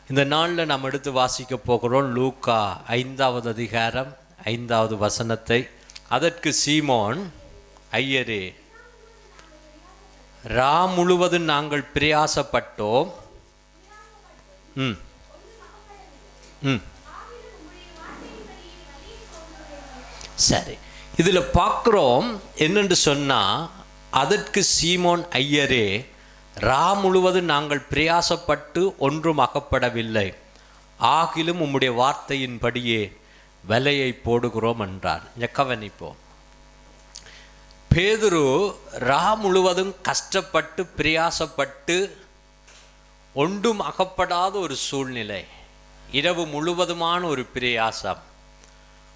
இந்த நாளில் நாம் எடுத்து வாசிக்க போகிறோம் லூக்கா 5வது அதிகாரம் 5வது வசனத்தை. அதற்கு சீமோன், ஐயரே, முழுவதும் நாங்கள் பிரயாசப்பட்டோம். சரி, இதில் பார்க்குறோம் என்னென்று சொன்னால், அதற்கு சீமோன், ஐயரே, முழுவதும் நாங்கள் பிரயாசப்பட்டு ஒன்றும் அகப்படவில்லை, ஆகிலும் உம்முடைய வார்த்தையின்படியே விலையை போடுகிறோம் என்றார். கவனிப்போம். பேதுரு முழுவதும் கஷ்டப்பட்டு பிரயாசப்பட்டு ஒன்றும் அகப்படாத ஒரு சூழ்நிலை, இரவு முழுவதுமான ஒரு பிரயாசம்.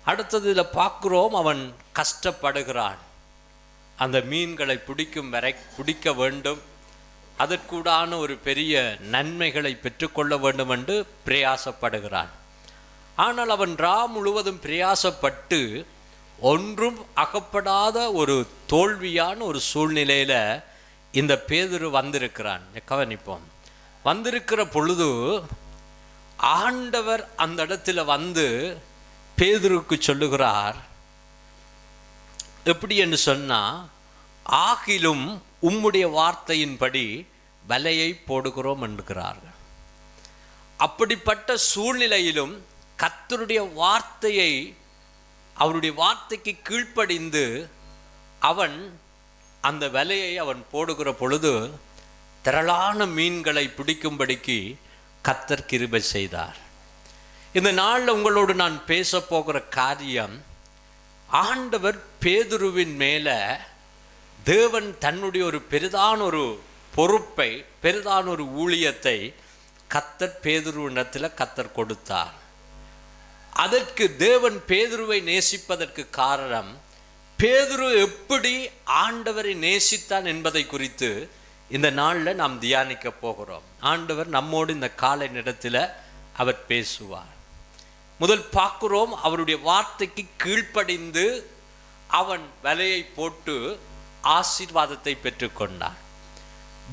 அடுத்தது இதில் பார்க்குறோம், அவன் கஷ்டப்படுகிறான். அந்த மீன்களை பிடிக்கும் வரை பிடிக்க வேண்டும், அதற்கூடான ஒரு பெரிய நன்மைகளை பெற்றுக்கொள்ள வேண்டும் என்று பிரயாசப்படுகிறான். ஆனால் அவன் முழுவதும் பிரயாசப்பட்டு ஒன்றும் அகப்படாத ஒரு தோல்வியான ஒரு சூழ்நிலையில் இந்த பேதுரு வந்திருக்கிறான். கவனிப்போம். வந்திருக்கிற பொழுது ஆண்டவர் அந்த இடத்துல வந்து பேதுருக்கு சொல்லுகிறார், எப்படி என்று சொன்னால், ஆகிலும் உம்முடைய வார்த்தையின்படி விலையை போடுகிறோம் என்கிறார்கள். அப்படிப்பட்ட சூழ்நிலையிலும் கர்த்தருடைய வார்த்தையை, அவருடைய வார்த்தைக்கு கீழ்ப்படிந்து அவன் அந்த விலையை அவன் போடுகிற பொழுது திரளான மீன்களை பிடிக்கும்படிக்கு கர்த்தர் கிருபை செய்தார். இந்த நாளில் உங்களோடு நான் பேச போகிற காரியம், ஆண்டவர் பேதுருவின் மேலே தேவன் தன்னுடைய ஒரு பெரிதான ஒரு பொறுப்பை, பெரிதான ஒரு ஊழியத்தை கர்த்தர் பேதுருவிடத்தில் கர்த்தர் கொடுத்தார். அதற்கு தேவன் பேதுருவை நேசிப்பதற்கு காரணம், பேதுரு எப்படி ஆண்டவரை நேசித்தான் என்பதை குறித்து இந்த நாளில் நாம் தியானிக்க போகிறோம். ஆண்டவர் நம்மோடு இந்த காலை நேரத்தில் அவர் பேசுவார். முதல் பார்க்கிறோம், அவருடைய வார்த்தைக்கு கீழ்ப்படிந்து அவன் விலையை போட்டு ஆசீர்வாதத்தை பெற்றுக்கொண்டான்.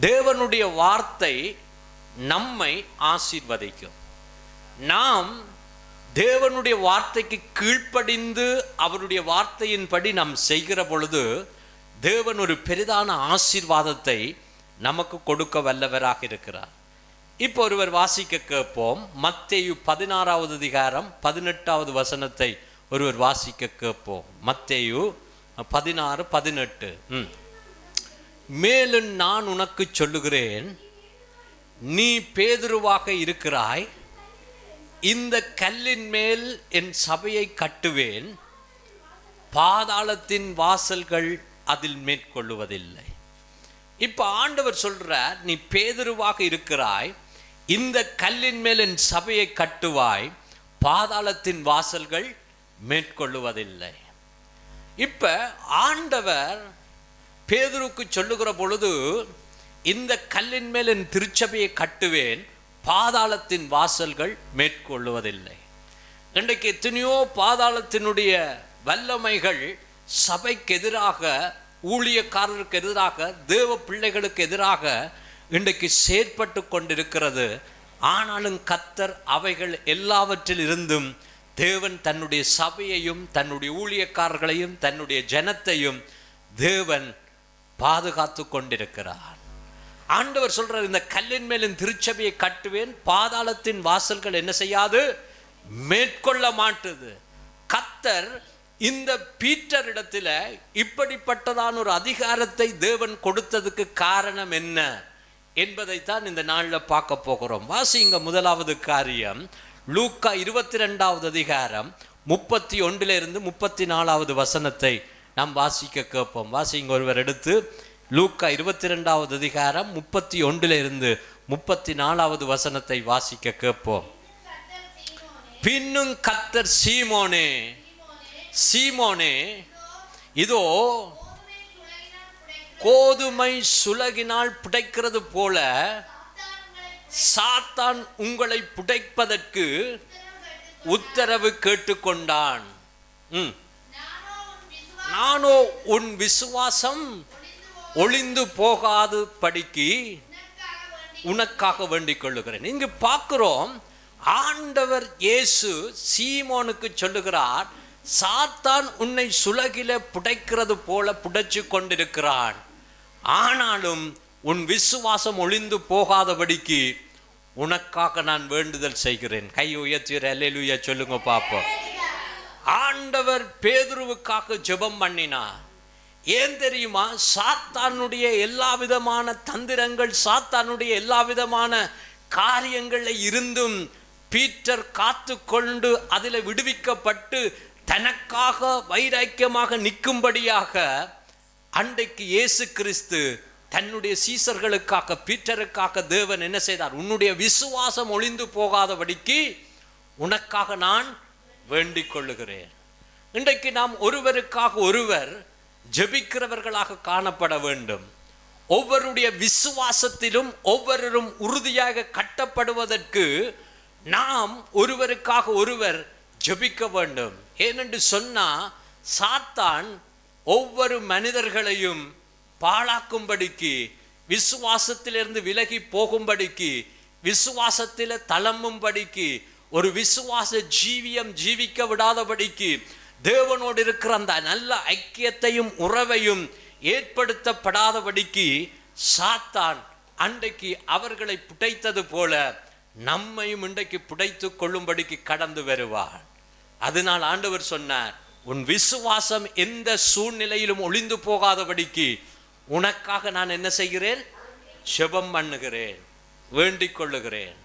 தேவனுடைய வார்த்தை நம்மை ஆசீர்வதிக்கும். நாம் தேவனுடைய வார்த்தைக்கு கீழ்ப்படிந்து அவருடைய வார்த்தையின்படி நாம் செய்கிற பொழுது தேவன் ஒரு பெரிதான ஆசீர்வாதத்தை நமக்கு கொடுக்க வல்லவராக இருக்கிறார். இப்போ ஒருவர் வாசிக்க கேட்போம். மத்தேயு 16வது அதிகாரம் 18வது வசனத்தை ஒருவர் வாசிக்க கேட்போம். மத்தேயு 16:18. மேலும் நான் உனக்கு சொல்லுகிறேன், நீ பேதுருவாக இருக்கிறாய், இந்த கல்லின் மேல் என் சபையை கட்டுவேன், பாதாளத்தின் வாசல்கள் அதில் மேற்கொள்ளுவதில்லை. இப்போ ஆண்டவர் சொல்றார், நீ பேதுருவாக இருக்கிறாய், இந்த கல்லின் மேல் என் சபையை கட்டுவாய், பாதாளத்தின் வாசல்கள் மேற்கொள்ளுவதில்லை. இப்ப ஆண்டவர் பேதுருக்கு சொல்லுகிற பொழுது, இந்த கல்லின் மேல் என் திருச்சபையை கட்டுவேன், பாதாளத்தின் வாசல்கள் மேற்கொள்ளுவதில்லை. இன்றைக்கு எத்தனையோ பாதாளத்தினுடைய வல்லமைகள் சபைக்கு எதிராக, ஊழியக்காரருக்கு எதிராக, தேவ பிள்ளைகளுக்கு எதிராக இன்றைக்கு செயற்பட்டு கொண்டிருக்கிறது. ஆனாலும் கர்த்தர் அவைகள் எல்லாவற்றில் இருந்தும் தேவன் தன்னுடைய சபையையும் தன்னுடைய ஊழியக்காரர்களையும் தன்னுடைய ஜனத்தையும் தேவன் பாதுகாத்து கொண்டிருக்கிறார். ஆண்டவர் சொல்றார், இந்த கல்லின் மேல் திருச்சபையை கட்டுவேன், பாதாளத்தின் வாசல்கள் என்ன செய்யாது, மேற்கொள்ள மாட்டுது. கர்த்தர் இந்த பீட்டர் இடத்துல இப்படிப்பட்டதான ஒரு அதிகாரத்தை தேவன் கொடுத்ததுக்கு காரணம் என்ன என்பதைத்தான் இந்த நாளில் பார்க்க போகிறோம். வாசிங்க. முதலாவது காரியம் லூக்கா 22வது அதிகாரம் 31 34வது வசனத்தை நாம் வாசிக்க கேட்போம். வாசிங்க ஒருவர் எடுத்து. லூக்கா 22வது அதிகாரம் 31 34வது வசனத்தை வாசிக்க கேட்போம். பின்னும் கர்த்தர் சீமோனே, சீமோனே, இதோ கோதுமை சுலகினால் புடைக்கிறது போல சாத்தான் உங்களை புடைப்பதற்கு உத்தரவு கேட்டுக்கொண்டான். நானோ உன் விசுவாசம் ஒளிந்து போகாது படிக்கு உனக்காக வேண்டிக் கொள்ளுகிறேன். இங்கு பார்க்கிறோம், ஆண்டவர் இயேசு சீமோனுக்கு சொல்லுகிறார், சாத்தான் உன்னை சுலகில புடைக்கிறது போல புடைச்சு கொண்டிருக்கிறான், ஆனாலும் உன் விசுவாசம் ஒளிந்து போகாதபடிக்கு உனக்காக நான் வேண்டுதல் செய்கிறேன். கை உயர்த்தி அல்லேலூயா சொல்லுங்க பாப்போம். ஆண்டவர் பேதுருவுக்காக ஜெபம் பண்ணினார். ஏன் தெரியுமா? சாத்தானுடைய எல்லா விதமான தந்திரங்கள், சாத்தானுடைய எல்லா விதமான காரியங்கள்ல இருந்தும் பீட்டர் காத்து கொண்டு அதில் விடுவிக்கப்பட்டு தனக்காக வைராக்கியமாக நிற்கும்படியாக அன்றைக்கு இயேசு கிறிஸ்து தன்னுடைய சீசர்களுக்காக, பீட்டருக்காக தேவன் என்ன செய்தார்? உன்னுடைய விசுவாசம் ஒளிந்து போகாதபடிக்கு உனக்காக நான் வேண்டிக் கொள்ளுகிறேன். இன்றைக்கு நாம் ஒருவருக்காக ஒருவர் ஜெபிக்கிறவர்களாக காணப்பட வேண்டும். ஒவ்வொருடைய விசுவாசத்திலும் ஒவ்வொருவரும் உறுதியாக கட்டப்படுவதற்கு நாம் ஒருவருக்காக ஒருவர் ஜெபிக்க வேண்டும். ஏனென்று சொன்னா, சாத்தான் ஒவ்வொரு மனிதர்களையும் பாழாக்கும்படிக்கு, விசுவாசத்திலிருந்து விலகி போகும்படிக்கு, விசுவாசத்தில் தளம்பும்படிக்கு, ஒரு விசுவாச ஜீவியம் ஜீவிக்க விடாதபடிக்கு, தேவனோடு இருக்கிற அந்த நல்ல ஐக்கியத்தையும் உறவையும் ஏற்படுத்தப்படாதபடிக்கு சாத்தான் அன்றைக்கு அவர்களை புடைத்தது போல நம்மையும் இன்றைக்கு புடைத்து கொள்ளும்படிக்கு கடந்து வருவார். அதனால் ஆண்டவர் சொன்னார், உன் விசுவாசம் எந்த சூழ்நிலையிலும் ஒளிந்து போகாதபடிக்கு உனக்காக நான் என்ன செய்கிறேன்? ஜெபம் பண்ணுகிறேன், வேண்டிக் கொள்ளுகிறேன்.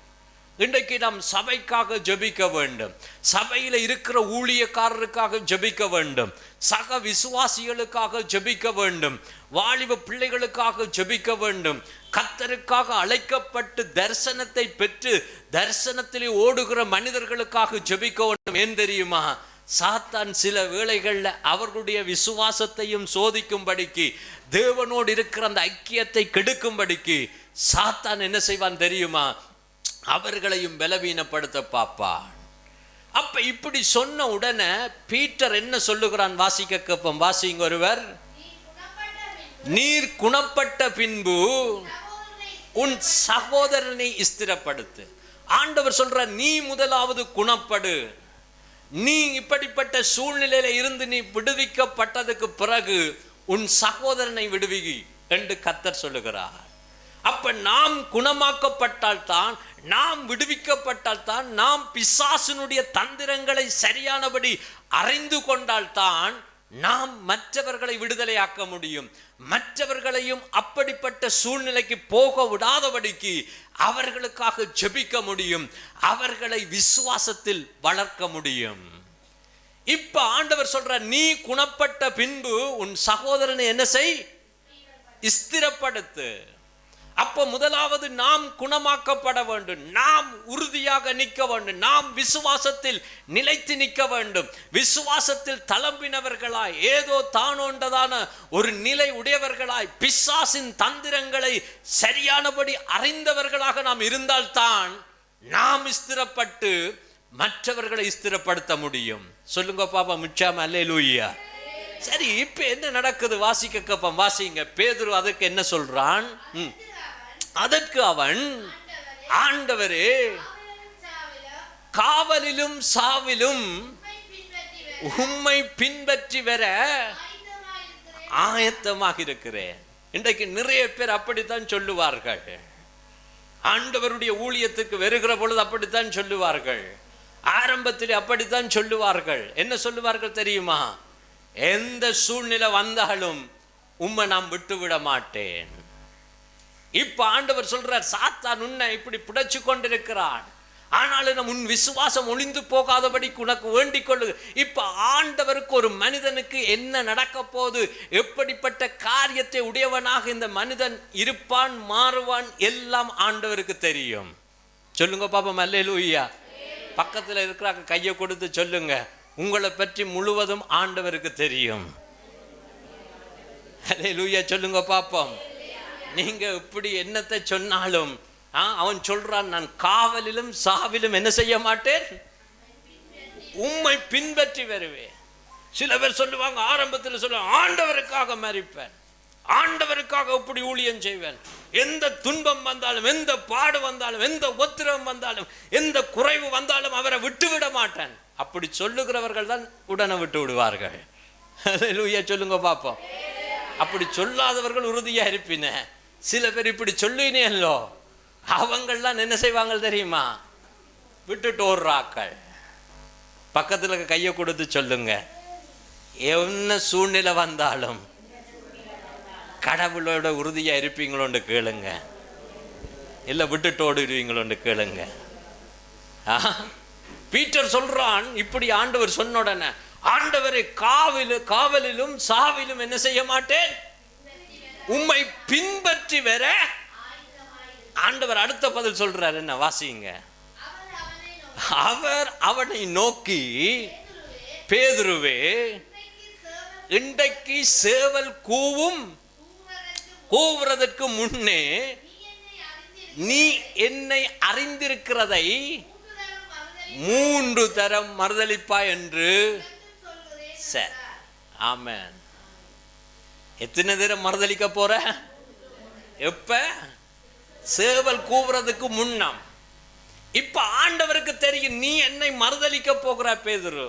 இன்றைக்கு நாம் சபைக்காக ஜெபிக்க வேண்டும், சபையில் இருக்கிற ஊழியக்காரருக்காக ஜெபிக்க வேண்டும், சக விசுவாசிகளுக்காக ஜெபிக்க வேண்டும், வாலிப பிள்ளைகளுக்காக ஜெபிக்க வேண்டும், கர்த்தருக்காக அழைக்கப்பட்டு தரிசனத்தை பெற்று தரிசனத்திலே ஓடுகிற மனிதர்களுக்காக ஜெபிக்க வேண்டும். ஏன் தெரியுமா? சாத்தான் சில வேளைகளில் அவர்களுடைய விசுவாசத்தையும் சோதிக்கும்படிக்கு, தேவனோடு இருக்கிற அந்த ஐக்கியத்தை கெடுக்கும்படிக்கு சாத்தான் என்ன செய்வான் தெரியுமா? அவர்களையும் பலவீனப்படுத்த பார்ப்பான். அப்ப இப்படி சொன்ன உடனே பீட்டர் என்ன சொல்லுகிறான்? வாசிக்க கேட்போம், வாசிங்க ஒருவர். நீர் குணப்பட்ட பின்பு உன் சகோதரனை ஸ்திரப்படுத்து. ஆண்டவர் சொல்ற, நீ முதலாவது குணப்படு. நீ இப்படிப்பட்ட சூழ்நிலையில இருந்து நீ விடுவிக்கப்பட்டதுக்கு பிறகு உன் சகோதரனை விடுவி என்று கர்த்தர் சொல்லுகிறார். அப்ப நாம் குணமாக்கப்பட்டால் தான், நாம் விடுவிக்கப்பட்டால் தான், நாம் பிசாசினுடைய தந்திரங்களை சரியானபடி அறிந்து கொண்டால் தான் நாம் மற்றவர்களை விடுதலையாக்க முடியும். மற்றவர்களையும் அப்படிப்பட்ட சூழ்நிலைக்கு போக விடாதபடிக்கு அவர்களுக்காக ஜெபிக்க முடியும், அவர்களை விசுவாசத்தில் வளர்க்க முடியும். இப்ப ஆண்டவர் சொல்ற, நீ குணப்பட்ட பின்பு உன் சகோதரனை என்ன செய்? ஸ்திரப்படுத்து. அப்ப முதலாவது நாம் குணமாக்கப்பட வேண்டும், நாம் உறுதியாக நிற்க வேண்டும், நாம் விசுவாசத்தில் நிலைத்து நிற்க வேண்டும். விசுவாசத்தில் தளம்பினவர்களாய், ஏதோ தானோண்டதான ஒரு நிலை உடையவர்களாய், பிசாசின் தந்திரங்களை சரியானபடி அறிந்தவர்களாக நாம் இருந்தால்தான் நாம் ஸ்திரப்பட்டு மற்றவர்களை ஸ்திரப்படுத்த முடியும். சொல்லுங்க பாப்பா, முச்சாம அல்லேலூயா. சரி, இப்ப என்ன நடக்குது? வாசிக்க கேப்போம், வாசிங்க. பேதுரு அதற்கு என்ன சொல்றான்? அதற்கு அவன், ஆண்டவரே, காவலிலும் சாவிலும் உம்மை பின்பற்றி வர ஆயத்தமாக இருக்கிறேன். இன்றைக்கு நிறைய பேர் அப்படித்தான் சொல்லுவார்கள். ஆண்டவருடைய ஊழியத்துக்கு வருகிற பொழுது அப்படித்தான் சொல்லுவார்கள். ஆரம்பத்தில் அப்படித்தான் சொல்லுவார்கள். என்ன சொல்லுவார்கள் தெரியுமா? எந்த சூழ்நிலை வந்தாலும் உம்மை நான் விட்டுவிட மாட்டேன். இப்ப ஆண்டவர் சொல்றார், சாத்தான் உன்னை இப்படி புடைச்சு கொண்டிருக்கிறான், ஆனாலும் உன் விசுவாசம் ஒளிந்து போகாதபடி உனக்கு வேண்டிக் கொள்ளு. இப்ப ஆண்டவருக்கு ஒரு மனிதனுக்கு என்ன நடக்க போது, எப்படிப்பட்ட காரியத்தை உடையவனாக இந்த மனிதன் இருப்பான், மாறுவான், எல்லாம் ஆண்டவருக்கு தெரியும். சொல்லுங்க பாப்போம், அல்லேலூயா. பக்கத்துல இருக்கிறாங்க, கையை கொடுத்து சொல்லுங்க, உங்களை பற்றி முழுவதும் ஆண்டவருக்கு தெரியும். அல்லேலூயா சொல்லுங்க பாப்போம். நீங்க இப்படி என்னத்தை சொன்னாலும் அவன் சொல்றான், நான் காவலிலும் சாவிலும் என்ன செய்ய மாட்டேன், உம்மை பின்பற்றி வருவேன். சில பேர் சொல்லுவாங்க, ஆரம்பத்தில் சொல்லுவாங்க, ஆண்டவருக்காக மரிப்பேன், ஆண்டவருக்காக இப்படி ஊழியம் செய்வேன், எந்த துன்பம் வந்தாலும், எந்த பாடு வந்தாலும், எந்த உத்திரவம் வந்தாலும், எந்த குறைவு வந்தாலும் அவரை விட்டுவிட மாட்டேன். அப்படி சொல்லுகிறவர்கள் தான் உடனே விட்டு விடுவார்கள். ஹல்லேலூயா சொல்லுங்க பாப்போம். அப்படி சொல்லாதவர்கள் உறுதியா இருப்பின. சில பேர் இப்படி சொல்லினேல்லோ, அவங்கள்லாம் என்ன செய்வாங்க தெரியுமா? விட்டுட்டு ஓடுறாக்கள். பக்கத்துல கையை கொடுத்து சொல்லுங்க, என்ன சூழ்நிலை வந்தாலும் கடவுளோட உறுதியா இருப்பீங்களோன்னு கேளுங்க, இல்ல விட்டுட்டு ஓடுவீங்களோன்னு கேளுங்க. பீட்டர் சொல்றான், இப்படி ஆண்டவர் சொன்ன உடனே, ஆண்டவரை காவலிலும் சாவிலும் என்ன செய்ய மாட்டேன், உம்மை பின்பற்றி வர. ஆண்டவர் அடுத்த பதில் சொல்றார், என்ன வாசிங்க. அவர் அவனை நோக்கி, பேதுருவே, இன்றைக்கு சேவல் கூவுறதற்கு முன்னே நீ என்னை அறிந்திருக்கிறதை 3 தரம் மறுதலிப்பாய் என்று. ஆமென். எத்தனை தரம் மறுதலிக்க போற? எப்ப? சேவல் கூவுறதுக்கு முன்னம். இப்ப ஆண்டவருக்கு தெரியும் நீ என்னை மறுதலிக்க போகிற பேதுரு.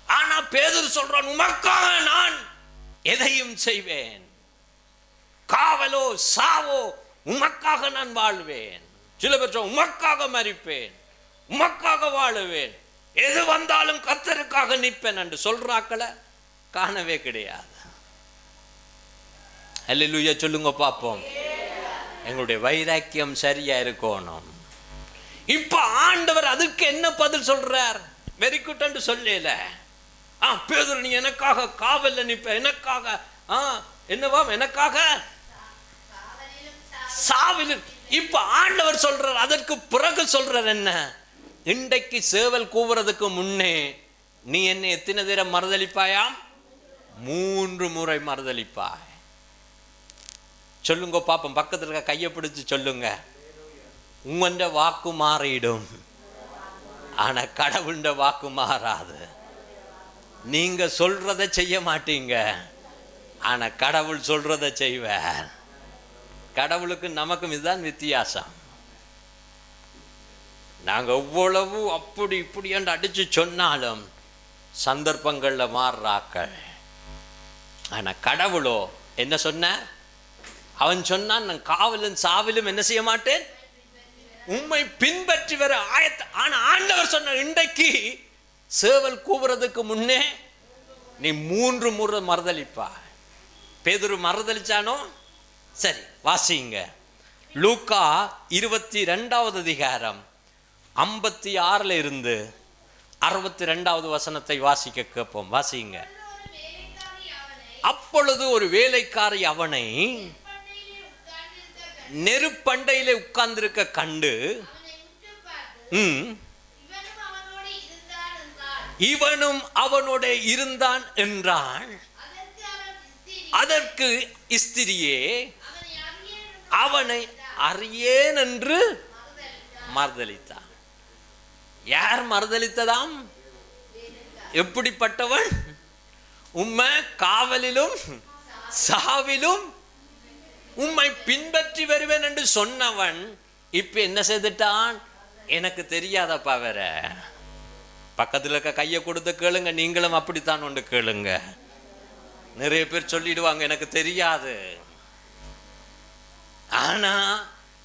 ஆனா பேதுரு சொல்றான், உமக்காக நான் எதையும் செய்வேன், காவலோ சாவோ உமக்காக நான் வாழ்வேன். சில பேர் உமக்காக மரிப்பேன், உமக்காக வாழுவேன், எது வந்தாலும் கர்த்தருக்காக நிற்பேன் என்று சொல்றாக்களை காணவே கிடையாது. அல்லேலூயா சொல்லுங்க பாப்போம். எங்களுடைய வைராக்கியம் சரியா இருக்கணும். இப்ப ஆண்டவர் அதுக்கு என்ன பதில் சொல்றார்? வெரி குட் என்று சொல்லல. பேதுரு நீ எனக்காக காவல்ல நிப்ப, எனக்காக என்னவாம், எனக்காக சாவிலும். இப்ப ஆண்டவர் சொல்றார், அதற்கு பிறகு சொல்றார் என்ன, இன்றைக்கு சேவல் கூவுறதுக்கு முன்னே நீ என்னை எத்தனை தடவை மறுதலிப்பாயாம்? 3 முறை மறுதலிப்பாய். சொல்லுங்க பாப்போம். பக்கத்துல இருக்க கையை பிடிச்சு சொல்லுங்க, உங்க வாக்கு மாறிடும், ஆனா கடவுண்ட வாக்கு மாறாது. நீங்க சொல்றத செய்ய மாட்டீங்க, ஆனா கடவுள் சொல்றத செய்வார். கடவுளுக்கு நமக்கும் இதுதான் வித்தியாசம். நாங்க எவ்வளவு அப்படி இப்படி என்று அடிச்சு சொன்னாலும் சந்தர்ப்பங்கள்ல மாறுறாக்கள். ஆனா கடவுளோ என்ன சொன்ன? அவன் சொன்னான், நான் காவலும் சாவிலும் என்ன செய்ய மாட்டேன், உம்மை பின்பற்றி வர ஆயத்த. ஆனா ஆண்டவர் சொன்ன, இன்றைக்கு சேவல் கூவுறதுக்கு முன்னே நீ 3 முறை மறுதலிப்பா. பேதுரு மறுதலிச்சானோ? சரி, வாசிங்க. லூக்கா 22வது அதிகாரம் 56 இருந்து 62வது வசனத்தை வாசிக்க கேட்போம். வாசிங்க. அப்பொழுது ஒரு வேலைக்காரி அவனை நெருப்பண்டையிலே உட்கார்ந்திருக்க கண்டு, இவனும் அவனோட இருந்தான் என்றான். அதற்கு ஸ்திரியே, அவனை அறியேன் என்று மறுதலித்தான். யார் மறுதலித்ததாம்? எப்படிப்பட்டவன்? உம்மை காவலிலும் சாவிலும் உம்மை பின்பற்றி வருவேன் என்று சொன்னவன் இப்ப என்ன செய்துட்டான்? எனக்கு தெரியாதப்பா. வேற பக்கத்துல இருக்க கையை கொடுத்து கேளுங்க, நீங்களும் அப்படித்தான் ஒன்று கேளுங்க. நிறைய பேர் சொல்லிடுவாங்க எனக்கு தெரியாது. ஆனா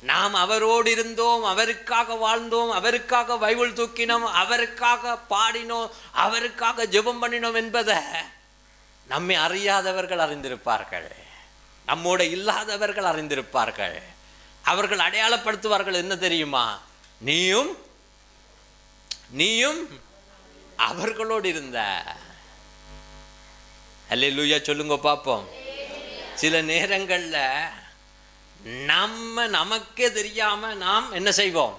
நாம் அவரோடு இருந்தோம், அவருக்காக வாழ்ந்தோம், அவருக்காக பைபிள் தூக்கினோம், அவருக்காக பாடினோம், அவருக்காக ஜெபம் பண்ணினோம் என்பதை நம்மை அறியாதவர்கள் அறிந்திருப்பார்கள், நம்மோட இல்லாதவர்கள் அறிந்திருப்பார்கள். அவர்கள் அடையாளப்படுத்துவார்கள். என்ன தெரியுமா? நீயும் அவர்களோடு இருந்த. அல்லேலூயா சொல்லுங்க பாப்போம். சில நேரங்கள்ல நமக்கே தெரியாம நாம் என்ன செய்வோம்?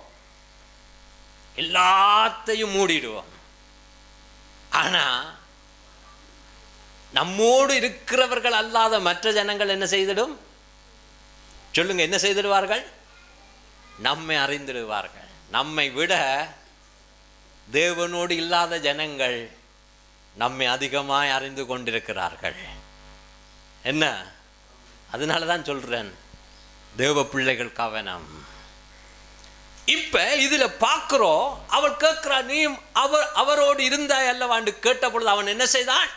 எல்லாத்தையும் மூடிடுவோம். ஆனா நம்மோடு இருக்கிறவர்கள் அல்லாத மற்ற ஜனங்கள் என்ன செய்திடும்? சொல்லுங்க, என்ன செய்திடுவார்கள்? நம்மை அறிந்திடுவார்கள். நம்மை விட தேவனோடு இல்லாத ஜனங்கள் நம்மை அதிகமாய் அறிந்து கொண்டிருக்கிறார்கள். என்ன? அதனால தான் சொல்றேன், தேவ பிள்ளைகள் கவனம். இப்ப இதுல பார்க்கிறோம், அவள் கேட்கிறா, நீயும் அவரோடு இருந்தாய் அல்லவாண்டு கேட்ட பொழுது அவன் என்ன செய்தான்?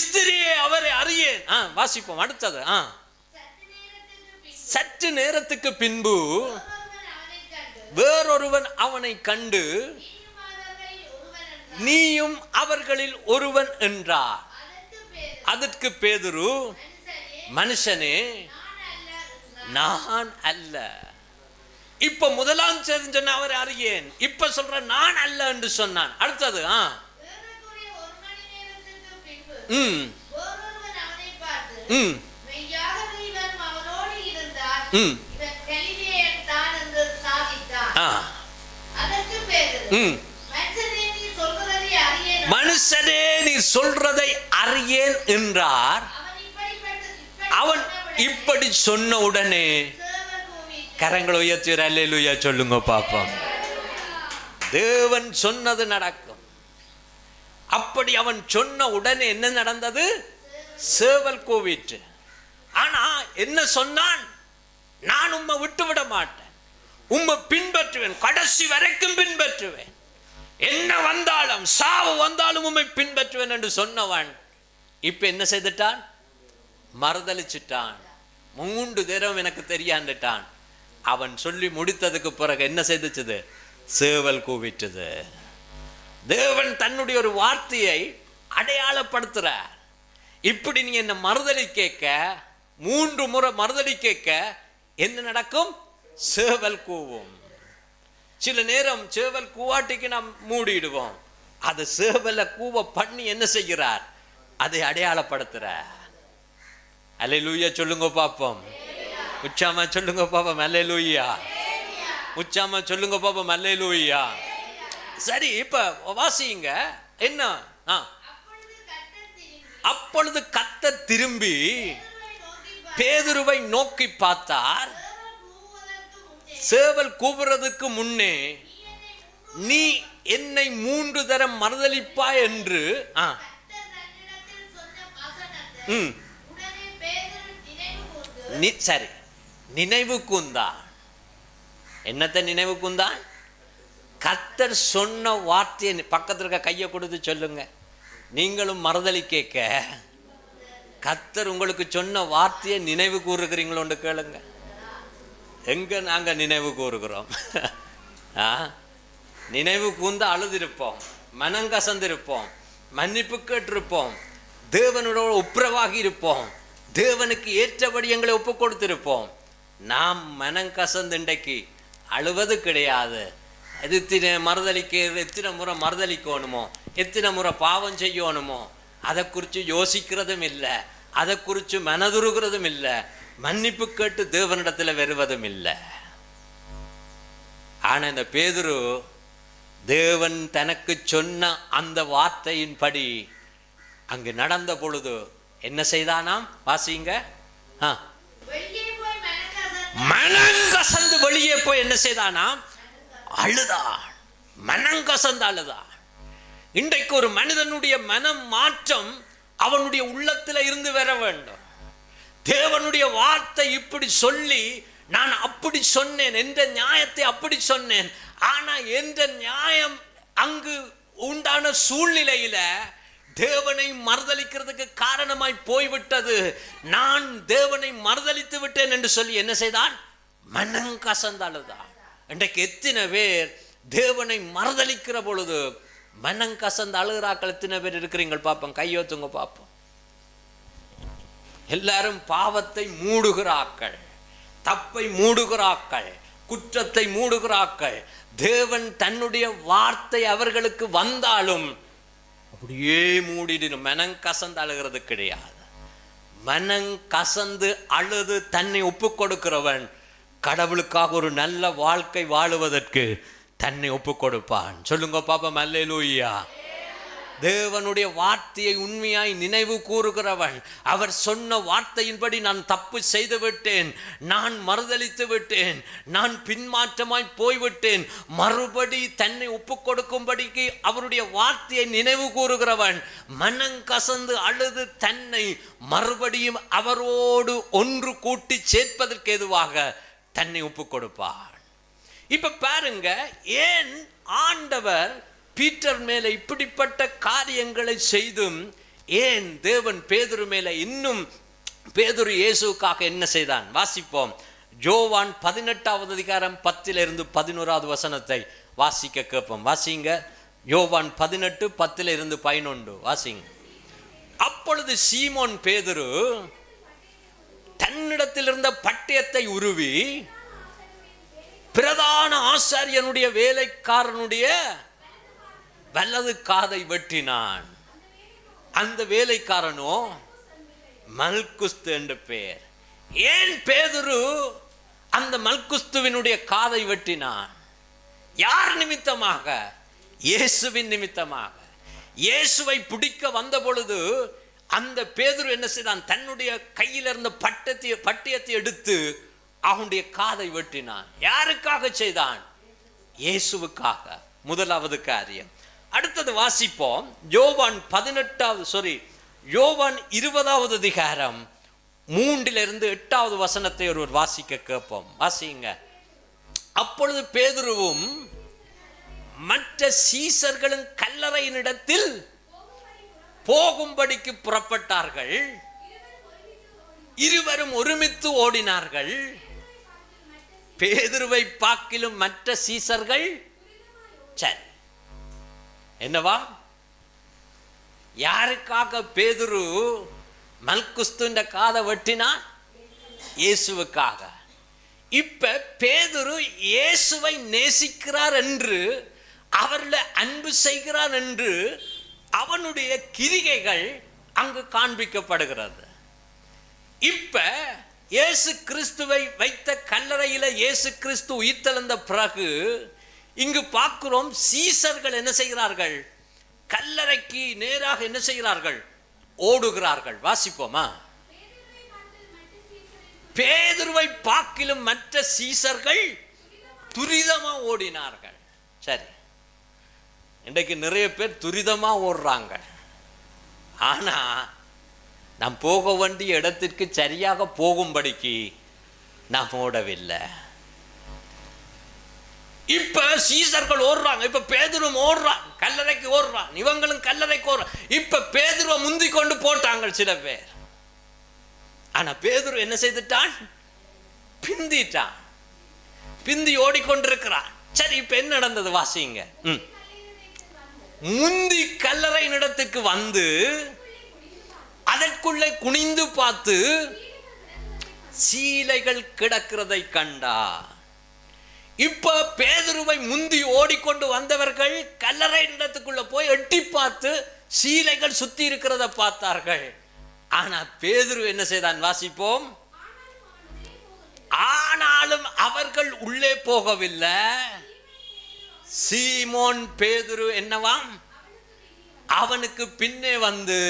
ஸ்திரியே அவரை அறியேன். வாசிப்போம் அடுத்தது. சற்று நேரத்துக்கு பின்பு வேறொருவன் அவனை கண்டு, நீயும் அவர்களில் ஒருவன் என்றார். அதற்கு பேதுரு, மனுஷனே நான் அல்ல. இப்ப முதலாம் சொன்ன அவரை அறியேன், இப்ப சொல்ற நான் அல்ல என்று சொன்னான். அடுத்தது மனுஷனே நீ சொல்றதை அறியேன் என்றார். அவன் இப்படி சொன்ன உடனே கரங்களை உயர்த்தி அல்லேலூயா சொல்லுங்க பாப்போம். தேவன் சொன்னது நடக்கும். அப்படி அவன் சொன்ன உடனே என்ன நடந்தது? சேவல் கூவிற்று. ஆனா என்ன சொன்னான்? நான் உம்மை விட்டு விட மாட்டேன், உம்மை பின்பற்றுவேன், கடைசி வரைக்கும் பின்பற்றுவேன், என்ன வந்தாலும் சாவு வந்தாலும் உம்மை பின்பற்றுவேன் என்று சொன்னவன் இப்ப என்ன செய்துட்டான்? மறுதலிச்சிட்டான். 3 தடவை எனக்கு தெரியாண்டுட்டான். அவன் சொல்லி முடித்ததுக்கு பிறகு என்ன செய்துச்சுது? சேவல் கூவிட்டது. தேவன் தன்னுடைய ஒரு வார்த்தையை அடையாளப்படுத்துறார். இப்படி நீ என்ன மறுதலி கேட்க, 3 முறை மறுதலி கேட்க என்ன நடக்கும்? சேவல் கூவும். சில நேரம் சேவல் கூவாட்டிக்கு நாம் மூடிடுவோம். அது சேவலை கூவ பண்ணி என்ன செய்கிறார்? அதை அடையாளப்படுத்துறார். அல்லேலூயா சொல்லுங்க பாப்போம். உச்சாம சொல்லுங்க பாப்போம். அல்லேலூயா. உச்சாம சொல்லுங்க பாப்போம். அல்லேலூயா. சரி, இப்ப வாசிங்க என்ன? அப்பொழுது கர்த்தர் திரும்பி பேதுருவை நோக்கி பார்த்தார். சேவல் கூவுறதுக்கு முன்னே நீ என்னை 3 தரம் மறுதலிப்பாய் என்று சரி நினைவு கூந்தான். என்னத்தை நினைவு கூந்தான்? கர்த்தர் சொன்ன வார்த்தையை பக்கத்தில் இருக்க கையை கொடுத்து சொல்லுங்க. நீங்களும் மறுதலி கேட்க கர்த்தர் உங்களுக்கு சொன்ன வார்த்தையை நினைவு கூறுகிறீங்களோன்னு கேளுங்க. எங்க நாங்க நினைவு கூறுகிறோம்? நினைவு கூர்ந்து அழுதிருப்போம், மனங்கசந்திருப்போம், மன்னிப்பு கேட்டிருப்போம், தேவனோட ஒப்புரவாகி இருப்போம், தேவனுக்கு ஏற்றபடி எங்களை ஒப்பு கொடுத்திருப்போம். நாம் மனங்கசந்து இன்றைக்கு அழுவது கிடையாது. எத்தனை மறுதலிக்க, எத்தனை முறை மறுதலிக்கணுமோ, எத்தனை முறை பாவம் செய்யணுமோ, அதை குறித்து யோசிக்கிறதும் இல்லை, அதை குறித்து மனதுருகிறதும் இல்லை, மன்னிப்பு கேட்டு தேவனிடத்தில் வருவதும் இல்லை. ஆனா இந்த பேதுரு தேவன் தனக்கு சொன்ன அந்த வார்த்தையின்படி அங்கு நடந்த பொழுது என்ன செய்தானாம்? வாசிங்க. மனங்கசந்து வெளியே போய் என்ன செய்தானாம்? அழுதான். மனங்கசந்து அழுதான். இன்றைக்கு ஒரு மனிதனுடைய மனம் மாற்றம் அவனுடைய உள்ளத்தில் இருந்து வர வேண்டும். தேவனுடைய வார்த்தை இப்படி சொல்லி நான் அப்படி சொன்னேன், என்ற நியாயத்தை அப்படி சொன்னேன், ஆனா என்ற நியாயம் அங்கு உண்டான சூழ்நிலையில தேவனை மறுதலிக்கிறதுக்கு காரணமாய் போய்விட்டது. நான் தேவனை மறுதலித்து விட்டேன் என்று சொல்லி என்ன செய்தான்? மனங்கசந்து அழுதான். இன்றைக்கு எத்தனை பேர் தேவனை மறுதலிக்கிற பொழுது மனங்கசந்து அழுகிறாக்கள் எத்தனை பேர் இருக்கிறீங்க பார்ப்போம்? கையோத்துங்க பார்ப்போம். எல்லாரும் பாவத்தை மூடுகிறார்கள், தப்பை மூடுகிறார்கள், குற்றத்தை மூடுகிறார்கள். தேவன் தன்னுடைய வார்த்தை அவர்களுக்கு வந்தாலும் அப்படியே மூடிடும். மனங்கசந்து அழுகிறது கிடையாது. மனங்கசந்து அழுது தன்னை ஒப்பு கொடுக்கிறவன் கடவுளுக்காக ஒரு நல்ல வாழ்க்கை வாழுவதற்கு தன்னை ஒப்பு கொடுப்பான். சொல்லுங்க பாப்போம். அல்லேலூயா. தேவனுடைய வார்த்தையை உண்மையாய் நினைவு கூறுகிறவன். அவர் சொன்ன வார்த்தையின்படி நான் தப்பு செய்து விட்டேன், நான் மறுதலித்து விட்டேன், நான் பின்மாற்றமாய் போய்விட்டேன், மறுபடி தன்னை ஒப்பு கொடுக்கும்படிக்கு அவருடைய வார்த்தையை நினைவு கூறுகிறவன் மனங்கசந்து அழுது தன்னை மறுபடியும் அவரோடு ஒன்று கூட்டி சேர்ப்பதற்கு எதுவாக தன்னை ஒப்பு கொடுப்பான். இப்ப பாருங்க, ஏன் ஆண்டவர் பீட்டர் மேலே இப்படிப்பட்ட காரியங்களை செய்தும் ஏன் தேவன் பேதுரு மேலே இன்னும் பேதுரு இயேசுக்காக என்ன செய்தான்? வாசிப்போம். யோவான் 18வது அதிகாரம் 10 11 வசனத்தை வாசிக்க கேட்போம். வாசிங்க. யோவான் 18 10 11 வாசிங்க. அப்பொழுது சீமோன் பேதுரு தன்னிடத்தில் இருந்த பட்டயத்தை உருவி பிரதான ஆசாரியனுடைய வேலைக்காரனுடைய வலது காதை வெட்டினான். அந்த வேலைக்காரனோ மல்குஸ்து என்ற பெயர். ஏன் பேதுரு அந்த மல்குஸ்துவினுடைய காதை வெட்டினான்? யார் நிமித்தமாக? இயேசுவின் நிமித்தமாக. இயேசுவை பிடிக்க வந்த பொழுது அந்த பேதுரு என்ன செய்தான்? தன்னுடைய கையில் இருந்த பட்டயத்தை எடுத்து அவனுடைய காதை வெட்டினான். யாருக்காக செய்தான்? இயேசுவுக்காக. முதலாவது காரியம். அடுத்தது வாசிப்போம். யோவான் 20வது அதிகாரம் 3 8 வசனத்தை ஒருவர் வாசிக்க கேட்போம். வாசிங்க. அப்பொழுது பேதுருவும் மற்ற சீசர்களும் கல்லறையினிடத்தில் போகும்படிக்கு புறப்பட்டார்கள். இருவரும் ஒருமித்து ஓடினார்கள். பேதுருவை பார்க்கிலும் மற்ற சீசர்கள் சரி என்னவா? யாருக்காக பேதுரு மல்குஸ்துவின் காதை வெட்டினான்? இயேசுவுக்காக. இப்ப பேதுரு இயேசுவை நேசிக்கிறார் என்று, அவர்களை அன்பு செய்கிறார் என்று அவனுடைய கிரிகைகள் அங்கு காண்பிக்கப்படுகிறது. இப்ப இயேசு கிறிஸ்துவை வைத்த கல்லறையில இயேசு கிறிஸ்து உயிர்த்தெழுந்த பிறகு இங்கு பார்க்கிறோம், சீசர்கள் என்ன செய்கிறார்கள்? கல்லறைக்கு நேராக என்ன செய்கிறார்கள்? ஓடுகிறார்கள். வாசிப்போமா. பேதுருவை பார்க்கிலும் மற்ற சீசர்கள் துரிதமா ஓடினார்கள். சரி, இன்றைக்கு நிறைய பேர் துரிதமா ஓடுறாங்க. ஆனா நாம் போக வேண்டிய இடத்திற்கு சரியாக போகும்படிக்கு நாம் ஓடவில்லை. இப்ப சீசர்கள் ஓடுறாங்க, இப்ப பேதுரு ஓடுறான், கல்லறைக்கு ஓடுறான், இவங்களும் கல்லறைக்கு ஓடுறான். இப்ப பேதுருவை முந்தி கொண்டு போட்டாங்க சில பேர். ஆனா பேதுரு என்ன செய்துட்டான்? பிந்திட்டான், பிந்தி ஓடிக்கொண்டிருக்கிறான். சரி, இப்ப என்ன நடந்தது? வாசிங்க. முந்தி கல்லறை இடத்துக்கு வந்து அதற்குள்ளே குனிந்து பார்த்து சீலைகள் கிடக்கிறதை கண்டா. இப்ப பேதுருவை முந்தி ஓடிக்கொண்டு வந்தவர்கள் கல்லறை இடத்துக்குள்ள போய் எட்டி பார்த்து சீலைகள் சுத்தி இருக்கிறத பார்த்தார்கள். ஆனா பேதுரு என்ன செய்தான்? வாசிப்போம். ஆனாலும் அவர்கள் உள்ளே போகவில்லை. சீமோன் பேதுரு என்னவாம்? அவனுக்கு பின்னே வந்து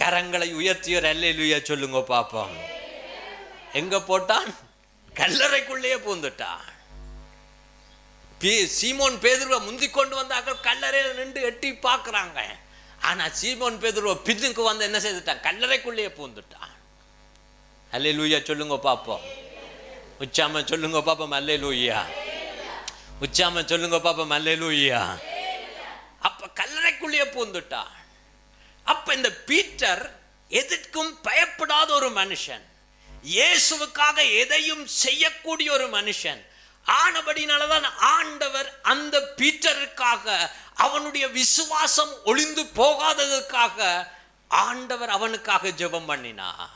கரங்களை உயர்த்தியோர் அல்லேலூயா சொல்லுங்க பாப்போம். எங்க போட்டான்? கல்லறைக்குள்ளேயே பூந்துட்டான். சீமோன் பேதுருவை முந்தி கொண்டு வந்தார்கள், கல்லறையில் நின்று எட்டி பார்க்கிறாங்க. ஆனா சீமோன் பேதுருவை பின்னுக்கு வந்து என்ன செய்துட்டான்? கல்லறைக்குள்ளேயே பூந்துட்டான். அல்லேலூயா சொல்லுங்க பாப்போம். உச்சாம சொல்லுங்க பாப்போம். அல்லேலூயா. உச்சாம சொல்லுங்க பாப்போம். அல்லேலூயா. அப்ப கல்லறைக்குள்ளேயே பூந்துட்டான். அப்ப இந்த பீட்டர் எதற்கும் பயப்படாத ஒரு மனுஷன், இயேசுவுக்காக எதையும் செய்யக்கூடிய ஒரு மனுஷன் ஆனபடினாலதான் ஆண்டவர் அந்த பீட்டருக்காக, அவனுடைய விசுவாசம் ஒளிந்து போகாததற்காக ஆண்டவர் அவனுக்காக ஜெபம் பண்ணினார்.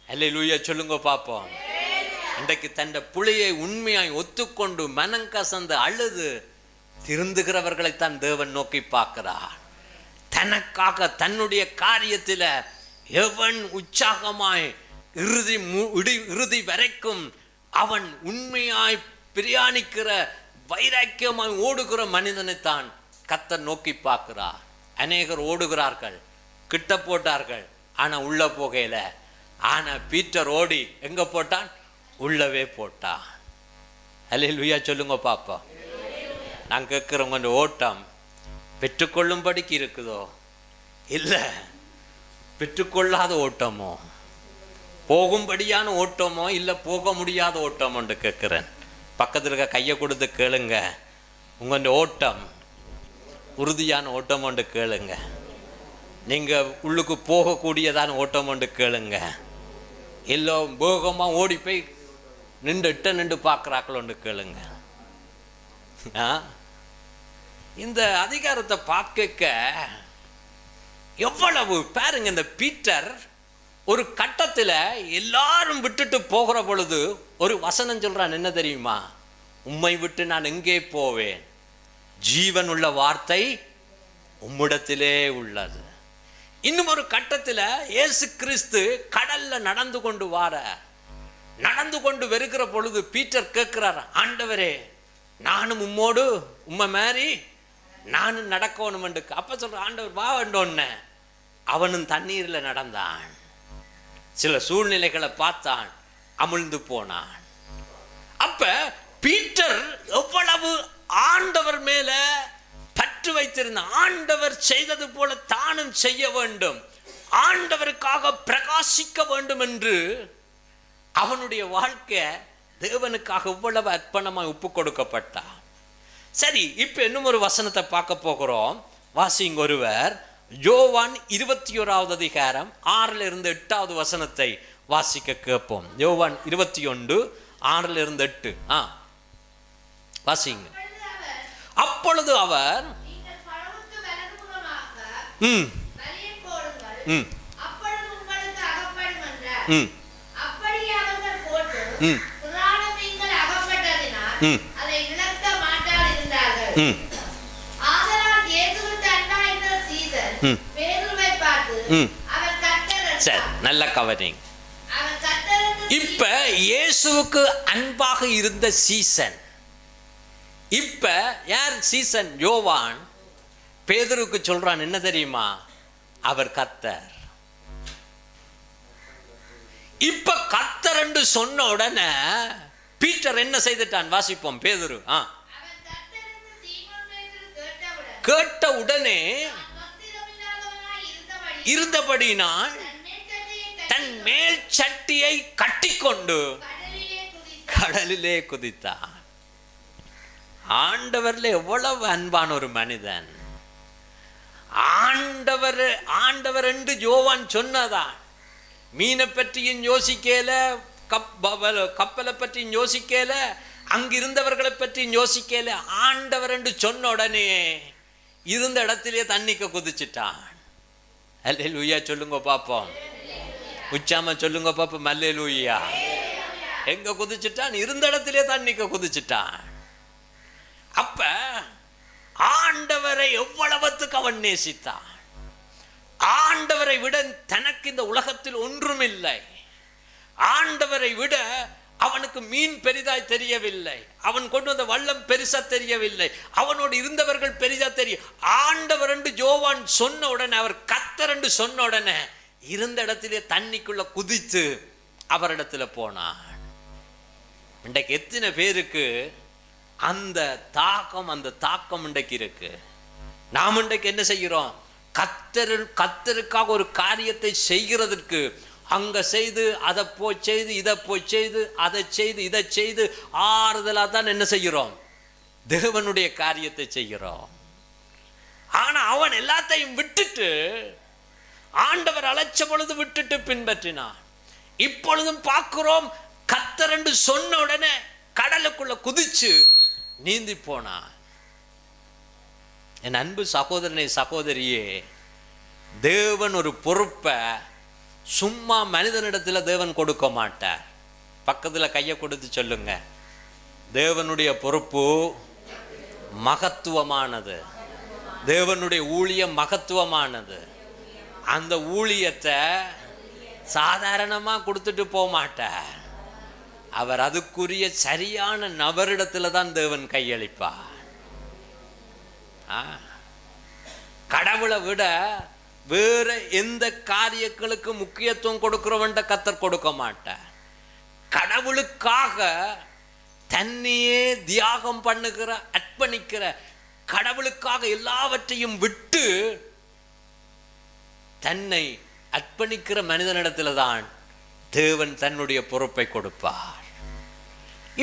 அல்லேலூயா சொல்லுங்க பாப்போம். இன்றைக்கு தன்னுடைய புள்ளையை உண்மையாய் ஒத்துக்கொண்டு மனங்கசந்து அழுது திருந்துகிறவர்களைத்தான் தேவன் நோக்கி பார்க்கிறார். தனக்காக தன்னுடைய காரியத்தில் எவன் உற்சாகமாய் இறுதி வரைக்கும் அவன் உண்மையாய் பிரயாணிக்கிற வைராக்கியமாய் ஓடுகிற மனிதனைத்தான் கர்த்தர் நோக்கி பார்க்கிறார். அநேகர் ஓடுகிறார்கள், கிட்ட போட்டார்கள், ஆனா உள்ள போகையில. ஆனா பீட்டர் ஓடி எங்க போட்டான்? உள்ளவே போட்டான். அல்லேலூயா சொல்லுங்க பாப்பா. நான் கேட்கிறவங்க, அந்த ஓட்டம் பெற்றுக்கொள்ளும்படிக்கு இருக்குதோ இல்ல பெற்றுக்கொள்ளாத ஓட்டமோ, போகும்படியான ஓட்டமோ இல்ல போக முடியாத ஓட்டமோன்னு கேட்கிறேன். பக்கத்தில் இருக்க கையை கொடுத்து கேளுங்க, உங்க ஓட்டம் உறுதியான ஓட்டம் ஒன்று கேளுங்க. நீங்க உள்ளுக்கு போகக்கூடியதான ஓட்டம் ஒன்று கேளுங்க. இல்லை போகமா ஓடி போய் நின்று பார்க்குறாக்கள் ஒன்று கேளுங்க. இந்த அதிகாரத்தை பார்க்க எவ்வளவு பாருங்க. இந்த பீட்டர் ஒரு கட்டத்தில் எல்லாரும் விட்டுட்டு போகிற பொழுது ஒரு வசனம் சொல்றான். என்ன தெரியுமா? உம்மை விட்டு நான் எங்கே போவேன், ஜீவன் உள்ள வார்த்தை உம்மிடத்திலே உள்ளது. இன்னும் ஒரு கட்டத்தில் இயேசு கிறிஸ்து கடல்ல நடந்து கொண்டு வருகிற பொழுது பீட்டர் கேட்கிறார், ஆண்டவரே நானும் உம்மோடு உம்மை மாறி நானும் நடக்கணும். அப்ப சொல்ற ஆண்டவர் வா வேண்டோன்னு அவனும் தண்ணீரில் நடந்தான். சில சூழ்நிலைகளை பார்த்தான், அமிழ்ந்து போனான். அப்ப பீட்டர் எவ்வளவு ஆண்டவர் மேல பற்று வைத்திருந்த, ஆண்டவர் செய்தது போல தானும் செய்ய வேண்டும், ஆண்டவருக்காக பிரகாசிக்க வேண்டும் என்று அவனுடைய வாழ்க்கை தேவனுக்காக இவ்வளவு அர்ப்பணமாய் ஒப்பு கொடுக்கப்பட்டான். சரி, இப்ப இன்னும் ஒரு வசனத்தை பார்க்க போகிறோம். வாசிங்க ஒருவர். யோவான் 21வது அதிகாரம் 6-8 வசனத்தை வாசிக்க கேட்போம். யோவான் 21:6-8 வாசிங்க. அப்பொழுது அவர் நல்ல கவனிங். இப்ப இயேசுவுக்கு அன்பாக இருந்த சீசன், இப்ப யார் சீசன்? யோவான் பேதுருக்கு சொல்றான், என்ன தெரியுமா? அவர் கர்த்தர். இப்ப கர்த்தர் என்று சொன்ன உடனே பீட்டர் என்ன செய்துட்டான்? வாசிப்போம். பேதுரு கேட்ட உடனே இருந்தபடினால் தன் மேல் சட்டியை கட்டிக்கொண்டு கடலிலே குதித்தான். ஆண்டவர்ல எவ்வளவு அன்பான ஒரு மனிதன். ஆண்டவர் என்று யோவான் சொன்னதான். மீனை பற்றியும் யோசிக்கல, கப்பலை பற்றியும் யோசிக்கல, அங்கிருந்தவர்களை பற்றியும் யோசிக்கல. ஆண்டவர் என்று சொன்ன உடனே இருந்த இடத்திலே தண்ணிக்கு குதிச்சிட்டான். அல்லேலூயா சொல்லுங்க பாப்போம். உச்சாம சொல்லுங்க பாப்போம். அல்லேலூயா. எங்க குதிச்சிட்டான்? இருந்த இடத்திலே தண்ணிக்கு குதிச்சிட்டான். அப்ப ஆண்டவரை எவ்வளவுக்கு அவன் நேசித்தான். ஆண்டவரை விட தனக்கு இந்த உலகத்தில் ஒன்றும் இல்லை. ஆண்டவரை விட அவனுக்கு மீன் பெரிதாய் தெரியவில்லை, அவன் கொண்டு வந்த வள்ளம் பெருசா தெரியவில்லை, அவனோடு இருந்தவர்கள் பெரிதா தெரியும். ஆண்டவர் என்று யோவான் சொன்ன உடனே, அவர் கர்த்தர் என்று சொன்ன உடனே இருந்த இடத்திலே தண்ணிக்குள்ள குதித்து அவரிடத்துல போனான். இன்றைக்கு எத்தனை பேருக்கு அந்த தாக்கம் இன்றைக்கு இருக்கு? நாம் இன்றைக்கு என்ன செய்கிறோம்? கர்த்தருக்காக ஒரு காரியத்தை செய்கிறதற்கு அங்க செய்து, அதை போய் செய்து, இதை போய் செய்து, அதை செய்து, இதை செய்து ஆறுதலா தான் என்ன செய்கிறோம்? தேவனுடைய காரியத்தை செய்கிறோம். ஆனா அவன் எல்லாத்தையும் விட்டுட்டு, ஆண்டவர் அழைச்ச பொழுது விட்டுட்டு பின்பற்றினான். இப்பொழுதும் பார்க்கிறோம், கர்த்தர் என்று சொன்ன உடனே கடலுக்குள்ள குதிச்சு நீந்தி போனான். என் அன்பு சகோதரனே, சகோதரியே, தேவன் ஒரு பொறுப்பை சும்மா மனிதனிடத்தில் தேவன் கொடுக்க மாட்டார். பக்கத்தில் கையை கொடுத்து சொல்லுங்க, தேவனுடைய பொறுப்பு மகத்துவமானது, தேவனுடைய ஊழியம் மகத்துவமானது. அந்த ஊழியத்தை சாதாரணமாக கொடுத்துட்டு போக மாட்டார். அவர் அதுக்குரிய சரியான நபரிடத்துல தான் தேவன் கையளிப்பார். கடவுளை விட வேற எந்த காரியங்களுக்கு முக்கியத்துவம் கொடுக்கிறவன்ட கர்த்தர் கொடுக்க மாட்டார். கடவுளுக்காக தன்னையே தியாகம் பண்ணுகிற, அர்ப்பணிக்கிற, கடவுளுக்காக எல்லாவற்றையும் விட்டு தன்னை அர்ப்பணிக்கிற மனிதனிடத்துல தான் தேவன் தன்னுடைய பொறுப்பை கொடுப்பார்.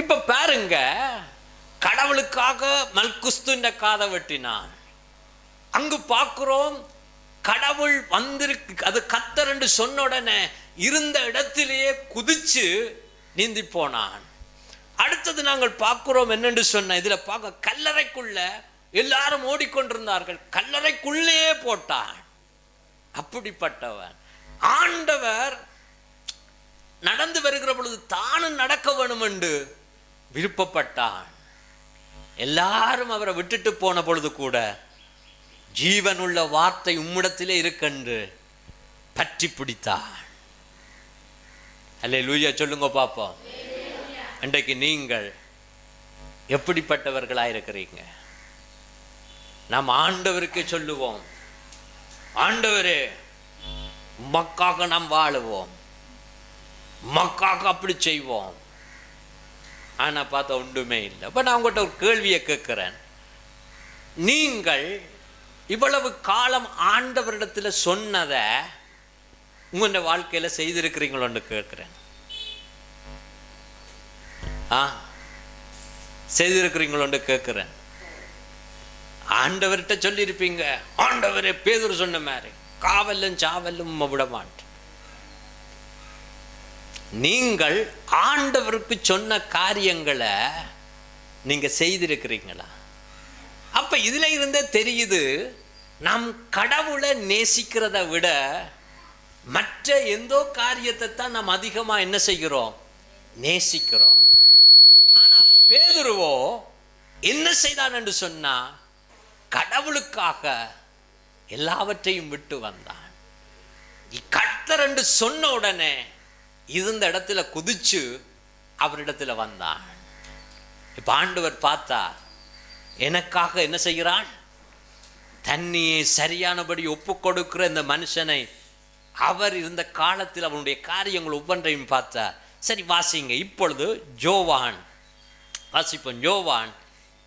இப்ப பாருங்க, கடவுளுக்காக மல்குஸ்துன்ற காதை வெட்டினான். அங்கு பார்க்கிறோம், கடவுள் வந்திருக்கு, அது கர்த்தர் என்று சொன்ன உடனே இருந்த இடத்திலேயே குதிச்சு நீந்தி போனான். அடுத்தது நாங்கள் பார்க்கிறோம் என்னென்று சொன்ன, இதுல பார்க்க கல்லறைக்குள்ள எல்லாரும் ஓடிக்கொண்டிருந்தார்கள், கல்லறைக்குள்ளே போட்டான். அப்படிப்பட்டவன் ஆண்டவர் நடந்து வருகிற பொழுது தானும் நடக்க வேணும் என்று விருப்பப்பட்டான். எல்லாரும் அவரை விட்டுட்டு போன பொழுது கூட ஜீவனுள்ள வார்த்தை உம்மிடத்திலே இருக்கென்று பற்றி பிடித்தான். அல்லேலூயா சொல்லுங்க பாப்போம். இன்றைக்கு நீங்கள் எப்படிப்பட்டவர்களாக இருக்கிறீங்க? நாம் ஆண்டவருக்கு சொல்லுவோம், ஆண்டவரே உமக்காக நாம் வாழுவோம், உமக்காக அப்படி செய்வோம். ஆனா பார்த்தா ஒன்றுமே இல்லை. அப்ப நான் உங்கள்கிட்ட ஒரு கேள்வியை கேட்கிறேன். நீங்கள் இவ்வளவு காலம் ஆண்டவரிடத்துல சொன்னதை உங்க வாழ்க்கையில செய்திருக்கிறீங்களோன்னு கேட்கிறேன். செய்திருக்கிறீங்களோன்னு கேட்கிறேன். ஆண்டவர்கிட்ட சொல்லியிருப்பீங்க, ஆண்டவரே பேதுரு சொன்ன மாதிரி காவலும் சாவலும் விட மாட்டேன். நீங்கள் ஆண்டவருக்கு சொன்ன காரியங்களை நீங்க செய்திருக்கிறீங்களா? அப்ப இதுல இருந்தே தெரியுது, நாம் கடவுளை நேசிக்கிறத விட மற்ற எந்தோ காரியத்தை தான் நாம் அதிகமா என்ன செய்கிறோம், நேசிக்கிறோம். ஆனா பேதுருவோ என்ன செய்தான் என்று சொன்னா, கடவுளுக்காக எல்லாவற்றையும் விட்டு வந்தான். கர்த்தர் என்று சொன்ன உடனே இருந்த இடத்துல குதிச்சு அவரிடத்துல வந்தான். இப்ப ஆண்டவர் பார்த்தா எனக்காக என்ன செய்கிறான், தன்னையே சரியானபடி ஒப்பு கொடுக்கிற இந்த மனுஷனை, அவர் இருந்த காலத்தில் அவனுடைய காரியங்கள் ஒவ்வொன்றையும் பார்த்தா. சரி வாசிங்க இப்பொழுது யோவான் வாசிப்போம். யோவான்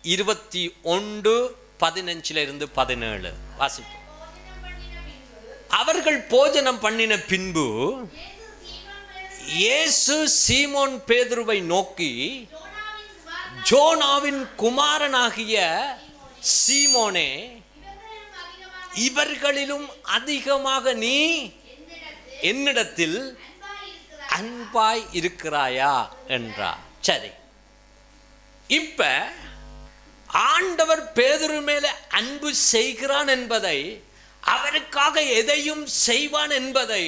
21:15-17 வாசிப்போம். அவர்கள் போஜனம் பண்ணின பின்பு இயேசு சீமோன் பேதுருவை நோக்கி, ஜோனாவின் குமாரனாகிய சீமோனே, இவர்களிலும் அதிகமாக நீ என்னிடத்தில் அன்பாய் இருக்கிறாயா என்றார். சரி, இப்ப ஆண்டவர் பேதுரு மேல அன்பு செய்கிறான் என்பதை, அவருக்காக எதையும் செய்வான் என்பதை,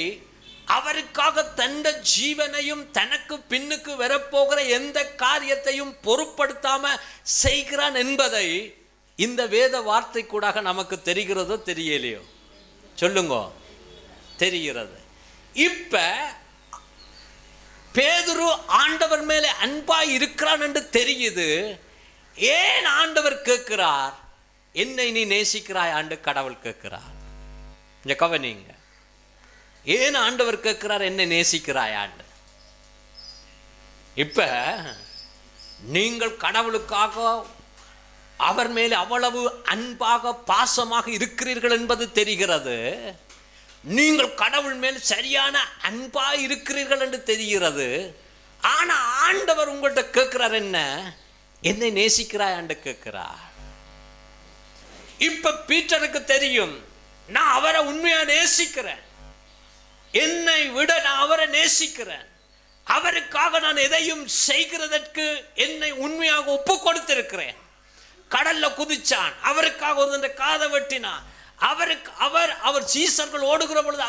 அவருக்காக தந்த ஜீவனையும் தனக்கு பின்னுக்கு வரப்போகிற எந்த காரியத்தையும் பொருட்படுத்தாம செய்கிறான் என்பதை இந்த வேத வார்த்தை கூட நமக்கு தெரிகிறதோ தெரியலையோ? சொல்லுங்க. தெரிகிறது. இப்ப பேதுரு ஆண்டவர் மேலே அன்பாய் இருக்கிறான் என்று தெரியுது. ஏன் ஆண்டவர் கேட்கிறார், என்னை நீ நேசிக்கிறாய் ஆண்டு கடவுள் கேட்கிறார். கவனிங்க, ஏன் ஆண்டவர் கேட்கிறார் என்னை நேசிக்கிறாய் ஆண்டு? இப்ப நீங்கள் கடவுளுக்காக அவர் மேலே அவ்வளவு அன்பாக பாசமாக இருக்கிறீர்கள் என்பது தெரிகிறது. நீங்கள் கடவுள் மேல் சரியான அன்பாய் இருக்கிறீர்கள் என்று தெரிகிறது. ஆனா ஆண்டவர் உங்கள்கிட்ட கேட்கிறார், என்ன, என்னை நேசிக்கிறாய் ஆண்டு கேட்கிறார். இப்ப பீட்டருக்கு தெரியும், நான் அவரை உண்மையா நேசிக்கிறேன், என்னை விட நான் அவரை நேசிக்கிறேன், அவருக்காக நான் எதையும் செய்கிறதற்கு என்னை உண்மையாக ஒப்பு கொடுத்திருக்கிறேன். கடல்ல குதிச்சான், அவருக்காக ஒரு காதை வெட்டினான், அவருக்கு அவர் சீசர்கள் ஓடுகிற பொழுது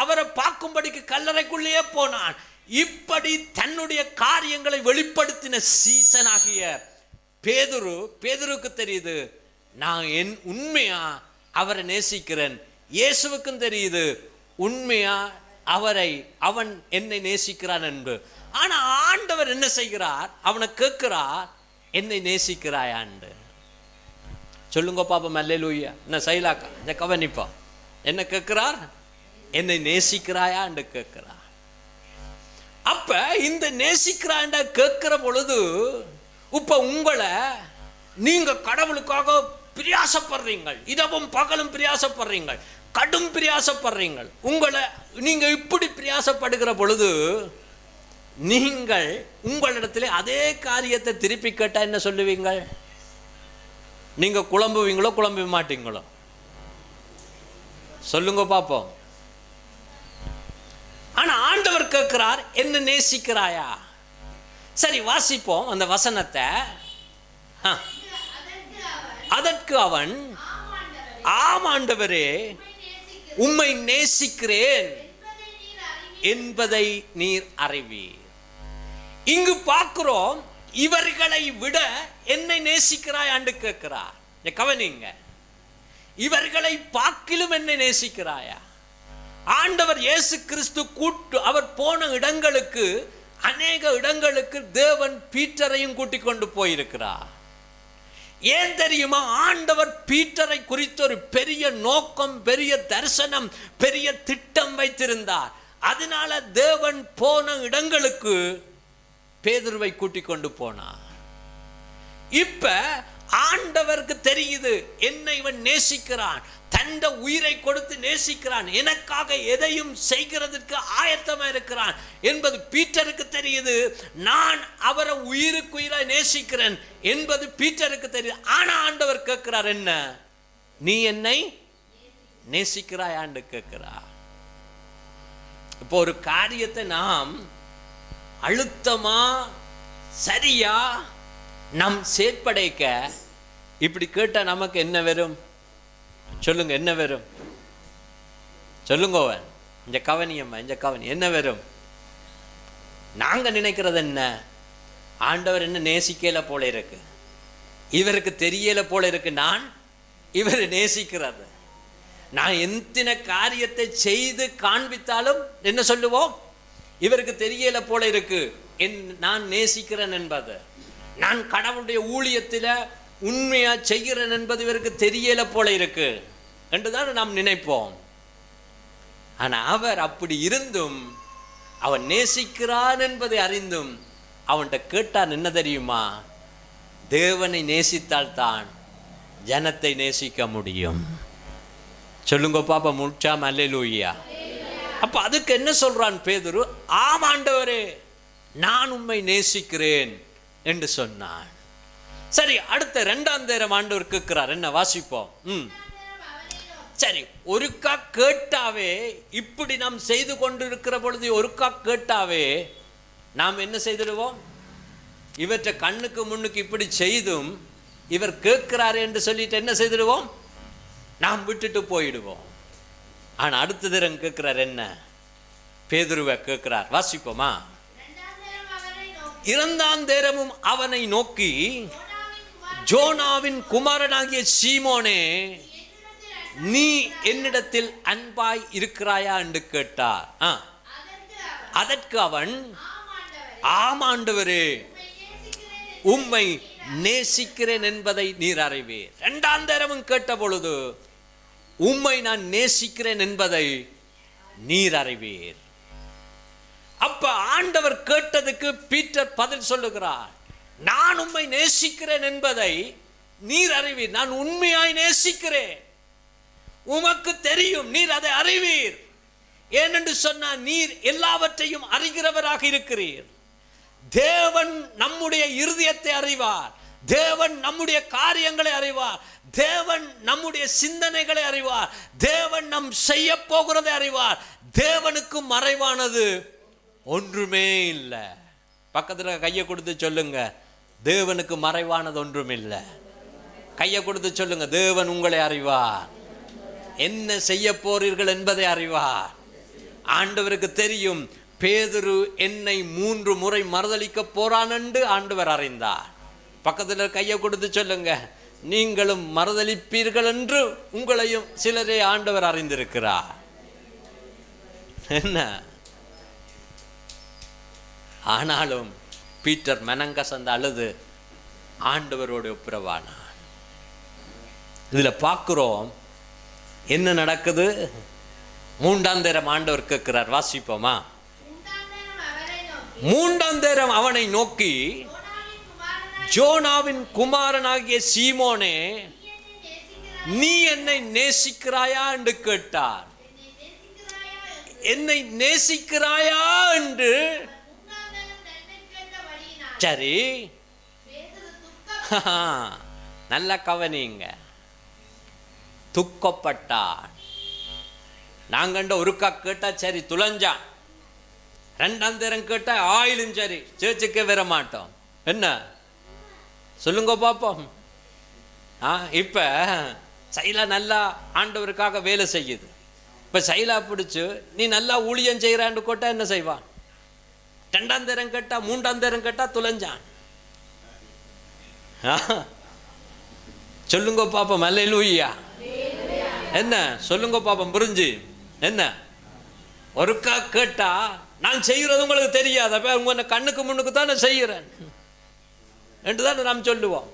அவரை பார்க்கும்படிக்கு கல்லறைக்குள்ளேயே போனான். இப்படி தன்னுடைய காரியங்களை வெளிப்படுத்தின சீசனாகிய பேதுருக்கு தெரியுது, நான் என் உண்மையா அவரை நேசிக்கிறேன். இயேசுவுக்கும் தெரியுது, உண்மையா அவன் என்னை நேசிக்கிறான் என்று. ஆனா ஆண்டவர் என்ன செய்கிறார், அவனை கேட்கிறார், என்னை நேசிக்கிறாயாண்டு. சொல்லுங்க பாப்போம். அல்லேலூயா. என்ன சைலாக்கா இந்த கவனிப்பா என்ன கேட்கிறார்? என்னை நேசிக்கிறாயா என்று கேட்கிறார். அப்ப இந்த நேசிக்கிறாண்ட கேட்கிற பொழுது இப்ப உங்களை நீங்க கடவுளுக்காக பிரியாசப்படுறீங்க, இரவும் பகலும் பிரியாசப்படுறீங்க, கடும் பிரியாசப்படுறீங்க. உங்களை நீங்க இப்படி பிரியாசப்படுகிற பொழுது நீங்கள் உங்களிடத்துல அதே காரியத்தை திருப்பி கேட்டா என்ன சொல்லுவீங்க? நீங்க குழம்புவீங்களோ குழம்ப மாட்டீங்களோ? சொல்லுங்க பாப்போம். ஆனா ஆண்டவர் கேட்கிறார், என்ன நேசிக்கிறாயா? சரி, வாசிப்போம் அந்த வசனத்தை. அதற்கு அவன், ஆம் ஆண்டவரே, உம்மை நேசிக்கிறேன் என்பதை நீர் அறிவீர். இங்கு பார்க்கிறோம், இவர்களை விட என்னை நேசிக்கிறாய் என்று கேட்கிறார். கவனிங்க, இவர்களை பார்க்கிலும் என்னை நேசிக்கிறாயா? ஆண்டவர் இயேசு கிறிஸ்து அவர் போன இடங்களுக்கு, அநேக இடங்களுக்கு தேவன் பீட்டரையும் கூட்டிக் கொண்டு போயிருக்கிறார். ஏன் தெரியுமா? ஆண்டவர் பீட்டரை குறித்து ஒரு பெரிய நோக்கம், பெரிய தரிசனம், பெரிய திட்டம் வைத்திருந்தார். அதனால தேவன் போன இடங்களுக்கு பேதுருவை கூட்டிக் கொண்டு போனார். இப்ப ஆண்டவருக்கு தெரியுது, என்னை இவன் நேசிக்கிறான், தந்த உயிரை கொடுத்து நேசிக்கிறான், எனக்காக எதையும் செய்கிறதுக்கு ஆயத்தமா இருக்கிறான் என்பது பீட்டருக்கு தெரியுது. நான் அவரை உயிருக்கு உயிராய் நேசிக்கிறேன் என்பது பீட்டருக்கு தெரியுது. ஆனா ஆண்டவர் கேட்கிறார், என்ன நீ என்னை நேசிக்கிறாயான்னு கேட்கிறார். இப்போ ஒரு காரியத்தை நாம் அழுத்தமா சரியா நம் செயற்படைக்க இப்படி கேட்டா நமக்கு என்ன வரும்? சொல்லுங்க, என்ன வரும்? சொல்லுங்க. இந்த கவனியம்மா, இந்த கவனி என்ன வரும்? நாங்க நினைக்கிறது என்ன? ஆண்டவர் என்ன நேசிக்கல போல இருக்கு, இவருக்கு தெரியல போல இருக்கு, நான் இவர் நேசிக்கிறது. நான் எத்தனை காரியத்தை செய்து காண்பித்தாலும் என்ன சொல்லுவோம்? இவருக்கு தெரியல போல இருக்கு நான் நேசிக்கிறேன் என்பது. நான் கடவுளுடைய ஊழியத்தில் உண்மையா செய்கிறேன் என்பது இவருக்கு தெரியல போல இருக்கு என்றுதான் நாம் நினைப்போம். ஆனா அவர் அப்படி இருந்தும், அவன் நேசிக்கிறான் என்பதை அறிந்தும் அவன்கிட்ட கேட்டான், என்ன தெரியுமா? தேவனை நேசித்தால் தான் ஜனத்தை நேசிக்க முடியும். சொல்லுங்க பாப்பா, முழுச்சாம அல்லேலூயா. அப்ப அதுக்கு என்ன சொல்றான் பேதுரு? ஆம் ஆண்டவரே, நான் உம்மை நேசிக்கிறேன் என்று சொன்னான். சரி, அடுத்த 2ஆம் தேரம் ஆண்டவர் கேட்கிறார். என்ன வாசிப்போம். சரி, ஒருக்கா கேட்டாவே, இப்படி நாம் செய்து கொண்டிருக்கிற பொழுது ஒருக்கா கேட்டாவே நாம் என்ன செய்திடுவோம்? இவற்றை கண்ணுக்கு முன்னுக்கு இப்படி செய்தும் இவர் கேட்கிறாரு என்று சொல்லிட்டு என்ன செய்திடுவோம்? நாம் விட்டுட்டு போயிடுவோம். ஆனா அடுத்த தரம் கேட்கிறார். என்ன? பேதுருவை கேட்கிறார். வாசிப்போமா? 2ஆம் தேரமும் அவனை நோக்கி, ஜோனாவின் குமாரனாகிய சீமோனே, நீ என்னிடத்தில் அன்பாய் இருக்கிறாயா என்று கேட்டார். அதற்கு அவன், ஆம் ஆண்டவரே, உம்மை நேசிக்கிறேன் என்பதை நீர் அறிவீர். 2ஆம் தேரமும் கேட்ட பொழுது, உம்மை நான் நேசிக்கிறேன் என்பதை நீர் அறிவீர். அப்ப ஆண்டவர் கேட்டதுக்கு பீட்டர் பதில் சொல்லுகிறார், நான் உம்மை நேசிக்கிறேன் என்பதை நீர் அறிவீர். நான் உண்மையாய் நேசிக்கிறேன், உமக்கு தெரியும், நீர் அதை அறிவீர். ஏனென்று சொன்னால் நீர் எல்லாவற்றையும் அறிகிறவராக இருக்கிறீர். தேவன் நம்முடைய இருதயத்தை அறிவார், தேவன் நம்முடைய காரியங்களை அறிவார், தேவன் நம்முடைய சிந்தனைகளை அறிவார், தேவன் நம் செய்ய போகிறதை அறிவார். தேவனுக்கு மறைவானது ஒன்றுமே இல்லை. பக்கத்துல கையை கொடுத்து சொல்லுங்க, தேவனுக்கு மறைவானது ஒன்றும் இல்லை. கையை கொடுத்து சொல்லுங்க, தேவன் உங்களை அறிவார், என்ன செய்ய போறீர்கள் என்பதை அறிவார். ஆண்டவருக்கு தெரியும், பேதுரு என்னை 3 முறை மறுதலிக்க போறான் என்று ஆண்டவர் அறிந்தார். பக்கத்துல கையை கொடுத்து சொல்லுங்க, நீங்களும் மறுதலிப்பீர்கள் என்று உங்களையும் சிலரே ஆண்டவர் அறிந்திருக்கிறார். என்ன? ஆனாலும் பீட்டர் மனங்கசந்து அழுது ஆண்டவரோடு ஒப்புரவானான். இதில் பார்க்குறோம் என்ன நடக்குது. 3ஆம் தரம் ஆண்டவர் கேட்கிறார், வாசிப்போமா? 3ஆம் தரம் அவனை நோக்கி, ஜோனாவின் குமாரனாகிய சீமோனே, நீ என்னை நேசிக்கிறாயா என்று கேட்டார். என்னை நேசிக்கிறாயா என்று. சரி, நல்ல கவனிங்க. துக்கப்பட்டான். நாங்கண்ட ஒருக்கா கேட்டா சரி துளைஞ்சான், 2ஆம் தரம் கேட்டா ஆயிலும் சரி சேர்ச்சுக்கே வர மாட்டோம். என்ன சொல்லுங்க பாப்போம். இப்ப சைலா நல்லா ஆண்டவருக்காக வேலை செய்யுது. இப்ப சைலா பிடிச்சு நீ நல்லா ஊழியம் செய்யறான்னு கேட்டா என்ன செய்வான்? 2ஆம் தரம் கேட்டா 3ஆம் தரம் கேட்டா துளைஞ்சான். சொல்லுங்க பாப்போம். அல்லேலூயா. என்ன சொல்லுங்க பாப்போம், புரிஞ்சு என்ன? ஒருக்கா கேட்டா நான் செய்யறது உங்களுக்கு தெரியாது, அப்ப உங்க கண்ணுக்கு முன்னுக்கு தான் நான் செய்யறேன் என்றுதான் நாம் சொல்லுவோம்.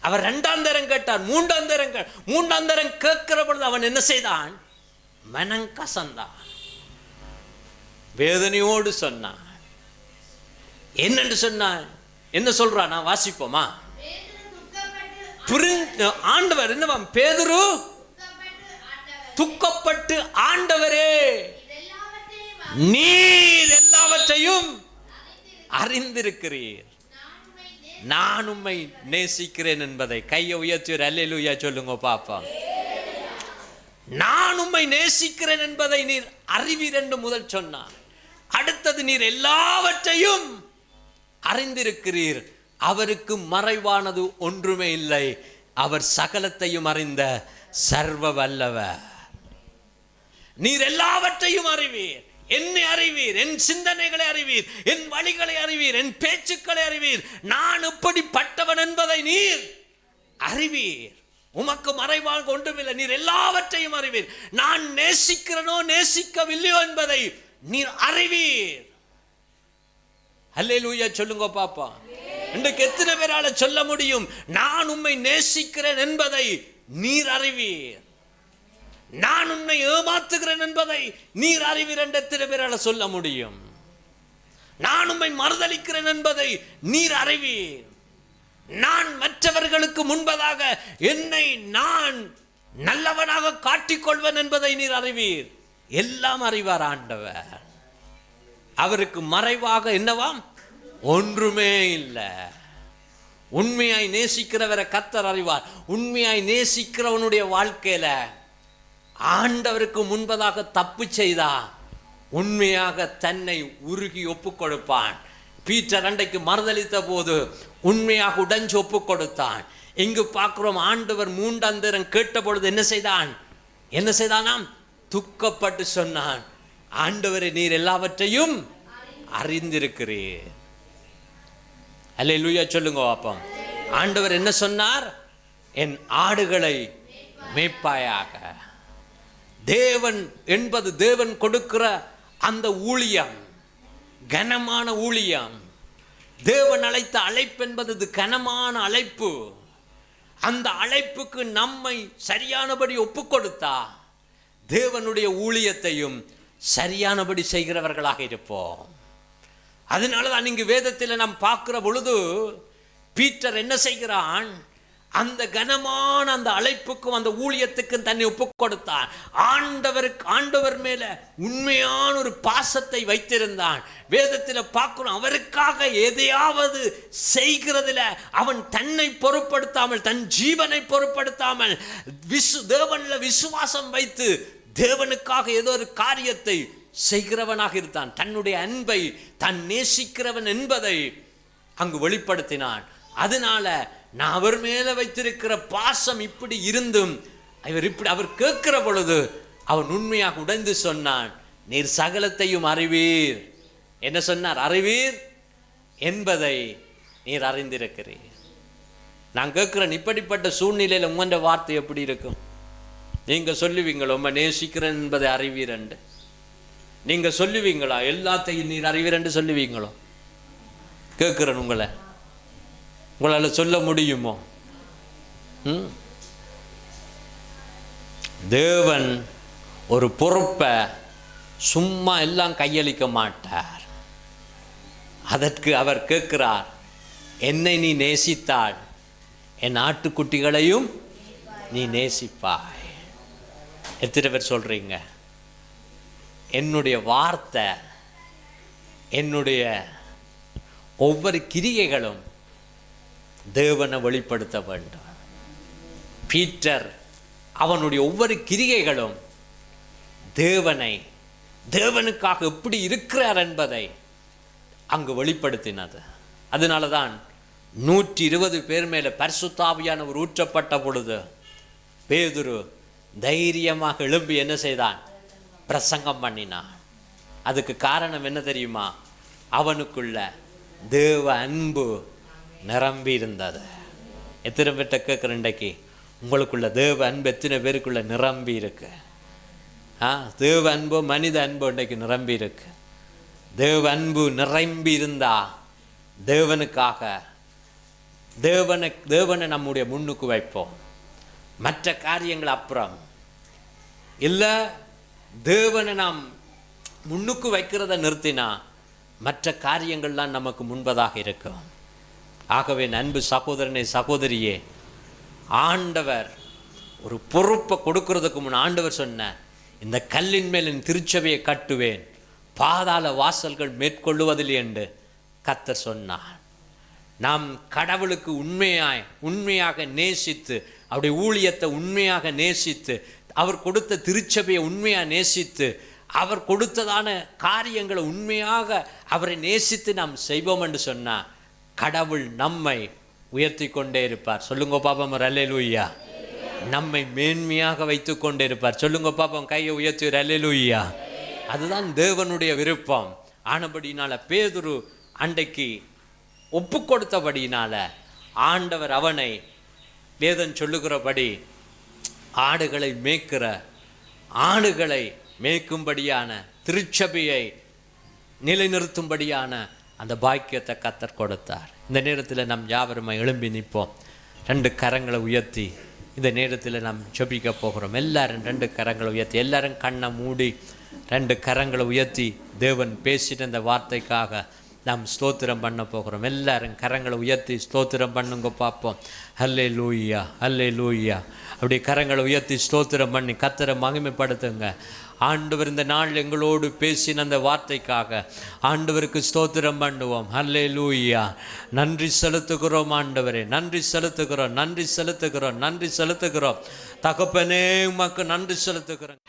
அவர் 2ஆம் தரம் கேட்டார், 3ஆம் தரம் கேட்கிற பொழுது அவன் என்ன செய்தான்? மனங்கசந்தான், வேதனையோடு சொன்னான். என்னென்று சொன்னான்? என்ன சொல்றான்? நான் வாசிப்போமா? ஆண்டவர் என்னவா? பேதுரு துக்கப்பட்டு, ஆண்டவரே நீர் எல்லாவற்றையும் அறிந்திருக்கிறீர், நான் உம்மை நேசிக்கிறேன் என்பதை. கையை உயர்த்தி அல்லேலூயா சொல்லுங்க பாப்பா. நான் உம்மை நேசிக்கிறேன் என்பதை நீர் அறிவீர் என்று முதல் சொன்னார். அடுத்தது, நீர் எல்லாவற்றையும் அறிந்திருக்கிறீர், அவருக்கு மறைவானது ஒன்றுமே இல்லை, அவர் சகலத்தையும் அறிந்த சர்வ வல்லவர். நீர் எல்லாவற்றையும் அறிவீர், என்னை அறிவீர், என் சிந்தனைகளை அறிவீர், என் வழிகளை அறிவீர், என் பேச்சுக்களை அறிவீர், நான் எப்படிப்பட்டவன் என்பதை நீர் அறிவீர், உமக்கு மறைவாக ஒன்றுமில்லை, நீர் எல்லாவற்றையும் அறிவீர், நான் நேசிக்கிறனோ நேசிக்கவில்லையோ என்பதை நீர் அறிவீர். அல்லேலூயா சொல்லுங்க பாப்பா. இன்றைக்கு எத்தனை பேரால சொல்ல முடியும் நான் உம்மை நேசிக்கிறேன் என்பதை நீர் அறிவீர், நான் உன்னை ஏமாத்துகிறேன் என்பதை நீர் அறிவீர் என்று எத்தனை பேரால சொல்ல முடியும்? நான் உம்மை மறுதலிக்கிறேன் என்பதை நீர் அறிவீர், நான் மற்றவர்களுக்கு முன்பதாக என்னை நான் நல்லவனாக காட்டிக்கொள்வேன் என்பதை நீர் அறிவீர். எல்லாம் அறிவார் ஆண்டவர். அவருக்கு மறைவாக என்னவாம்? ஒன்றுமே இல்லை. உண்மையாய் நேசிக்கிறவரை கர்த்தர் அறிவார். உண்மையாய் நேசிக்கிறவனுடைய வாழ்க்கையில ஆண்டவருக்கு முன்பதாக தப்பு செய்தா உண்மையாக தன்னை உருகி ஒப்பு கொடுப்பான். பீட்டர் அண்டைக்கு மறுதளித்த போது உண்மையாக உடைஞ்சு ஒப்பு கொடுத்தான். இங்கு பார்க்கிறோம், ஆண்டவர் 3ஆம் தரம் கேட்ட பொழுது என்ன செய்தானாம்? துக்கப்பட்டு சொன்னான், ஆண்டவரே நீர் எல்லாவற்றையும் அறிந்திருக்கிறீர். அல்லேலூயா சொல்லுங்க பாப்போம். ஆண்டவர் என்ன சொன்னார்? என் ஆடுகளை மேய்ப்பாயாக. தேவன் என்பது, தேவன் கொடுக்கிற அந்த ஊழியம் கனமான ஊழியம். தேவன் அழைத்த அழைப்பு என்பது இது கனமான அழைப்பு. அந்த அழைப்புக்கு நம்மை சரியானபடி ஒப்பு கொடுத்தா தேவனுடைய ஊழியத்தையும் சரியானபடி செய்கிறவர்களாக இருப்போம். அதனாலதான் இங்கு வேதத்தில் நாம் பார்க்கிற பொழுது பீட்டர் என்ன செய்கிறான்? அந்த கனமான அந்த அழைப்புக்கும் அந்த ஊழியத்துக்கும் தன்னை ஒப்பு கொடுத்தான். ஆண்டவர் மேல உண்மையான ஒரு பாசத்தை வைத்திருந்தான். வேதத்தில் பார்க்கணும், அவருக்காக எதையாவது செய்கிறதுல அவன் தன்னை பொருட்படுத்தாமல், தன் ஜீவனை பொருட்படுத்தாமல் தேவன்ல விசுவாசம் வைத்து தேவனுக்காக ஏதோ ஒரு காரியத்தை செய்கிறவனாக இருந்தான். தன்னுடைய அன்பை தான் நேசிக்கிறவன் என்பதை அங்கு வெளிப்படுத்தினான். அதனால நான் அவர் மேல வைத்திருக்கிற பாசம் இப்படி இருந்தும் அவர் கேட்கிற பொழுது அவன் உண்மையாக உடைந்து சொன்னான், நீர் சகலத்தையும் அறிவீர். என்ன சொன்னார்? அறிவீர் என்பதை நீர் அறிந்திருக்கிறீர். நான் கேட்கிறேன், இப்படிப்பட்ட சூழ்நிலையில் உங்க வார்த்தை எப்படி இருக்கும்? நீங்க சொல்லுவீங்களோ உம்மை நேசிக்கிறேன் என்பதை அறிவீர் என்று? நீங்க சொல்லுவீங்களா எல்லாத்தையும் நீர் அறிவீர் என்று சொல்லுவீங்களோ? கேட்கிறேன், உங்களால் சொல்ல முடியுமோ? தேவன் ஒரு பொறுப்பை சும்மா எல்லாம் கையளிக்க மாட்டார். அதற்கு அவர் கேட்கிறார், என்னை நீ நேசித்தால் என் ஆட்டுக்குட்டிகளையும் நீ நேசிப்பாய். எத்தனை பேர் சொல்றீங்க, என்னுடைய வார்த்தை, என்னுடைய ஒவ்வொரு கிரியைகளும் தேவனை வெளிப்படுத்த வேண்டும். பீட்டர் அவனுடைய ஒவ்வொரு கிரியைகளும் தேவனுக்காக எப்படி இருக்கிறார் என்பதை அங்கு வெளிப்படுத்தினது. அதனால தான் 120 பேர் மேலே பரிசுத்த ஆவியானவர் ஊற்றப்பட்ட பொழுது பேதுரு தைரியமாக எழும்பி என்ன செய்தான்? பிரசங்கம் பண்ணினான். அதுக்கு காரணம் என்ன தெரியுமா? அவனுக்குள்ள தேவ அன்பு நிரம்பி இருந்தது. எத்தனை பேர்கிட்ட கேட்குற இன்றைக்கு, உங்களுக்குள்ள தேவ அன்பு எத்தனை பேருக்குள்ள நிரம்பி இருக்கு? தேவ அன்போ மனித அன்போ இன்றைக்கு நிரம்பி இருக்கு. தேவ அன்பு நிரம்பி இருந்தா தேவனுக்காக தேவனை நம்முடைய முன்னுக்கு வைப்போம். மற்ற காரியங்கள் அப்புறம் இல்லை. தேவனை நாம் முன்னுக்கு வைக்கிறத நிறுத்தினா மற்ற காரியங்கள்லாம் நமக்கு முன்பதாக இருக்கும். ஆகவே அன்பு சகோதரனே, சகோதரியே, ஆண்டவர் ஒரு பொறுப்பை கொடுக்கறதுக்கு முன் ஆண்டவர் சொன்ன, இந்த கல்லின் மேல் என் திருச்சபையை கட்டுவேன், பாதாள வாசல்கள் மேற்கொள்ளுவதில்லை என்று கர்த்தர் சொன்னார். நாம் கடவுளுக்கு உண்மையாக நேசித்து, அவருடைய ஊழியத்தை உண்மையாக நேசித்து, அவர் கொடுத்த திருச்சபையை உண்மையாக நேசித்து, அவர் கொடுத்ததான காரியங்களை உண்மையாக அவரை நேசித்து நாம் செய்வோம் என்று சொன்னால் கடவுள் நம்மை உயர்த்தி கொண்டே இருப்பார். சொல்லுங்க பாப்போம், அல்லேலூயா. நம்மை மேன்மையாக வைத்து கொண்டே இருப்பார். சொல்லுங்க பாப்போம், கையை உயர்த்தி அல்லேலூயா. அதுதான் தேவனுடைய விருப்பம். ஆனபடினால பேதுரு அன்றைக்கு ஒப்பு கொடுத்தபடினால ஆண்டவர் அவனை வேதம் சொல்லுகிறபடி ஆடுகளை மேய்க்கும்படியான திருச்சபையை நிலைநிறுத்தும்படியான அந்த பாக்கியத்தை கர்த்தர் கொடுத்தார். இந்த நேரத்தில் நாம் யாவருமே எழும்பி நிற்போம். 2 கரங்களை உயர்த்தி இந்த நேரத்தில் நாம் ஜெபிக்க போகிறோம். எல்லாரும் 2 கரங்களை உயர்த்தி, எல்லாரும் கண்ணை மூடி 2 கரங்களை உயர்த்தி தேவன் பேசின இந்த வார்த்தைக்காக நாம் ஸ்தோத்திரம் பண்ண போகிறோம். எல்லாரும் கரங்களை உயர்த்தி ஸ்தோத்திரம் பண்ணுங்க பார்ப்போம். அல்லேலூயா, அல்லேலூயா. அப்படி கரங்களை உயர்த்தி ஸ்தோத்திரம் பண்ணி கர்த்தரை மகிமைப்படுத்துங்க. ஆண்டவர் இந்த நாள் எங்களோடு பேசின அந்த வார்த்தைக்காக ஆண்டவருக்கு ஸ்தோத்திரம் பண்ணுவோம். அல்லேலூயா. நன்றி செலுத்துகிறோம் ஆண்டவரே, நன்றி செலுத்துகிறோம், நன்றி செலுத்துகிறோம், நன்றி செலுத்துகிறோம். தகப்பனே, உமக்கு நன்றி செலுத்துகிறோம்.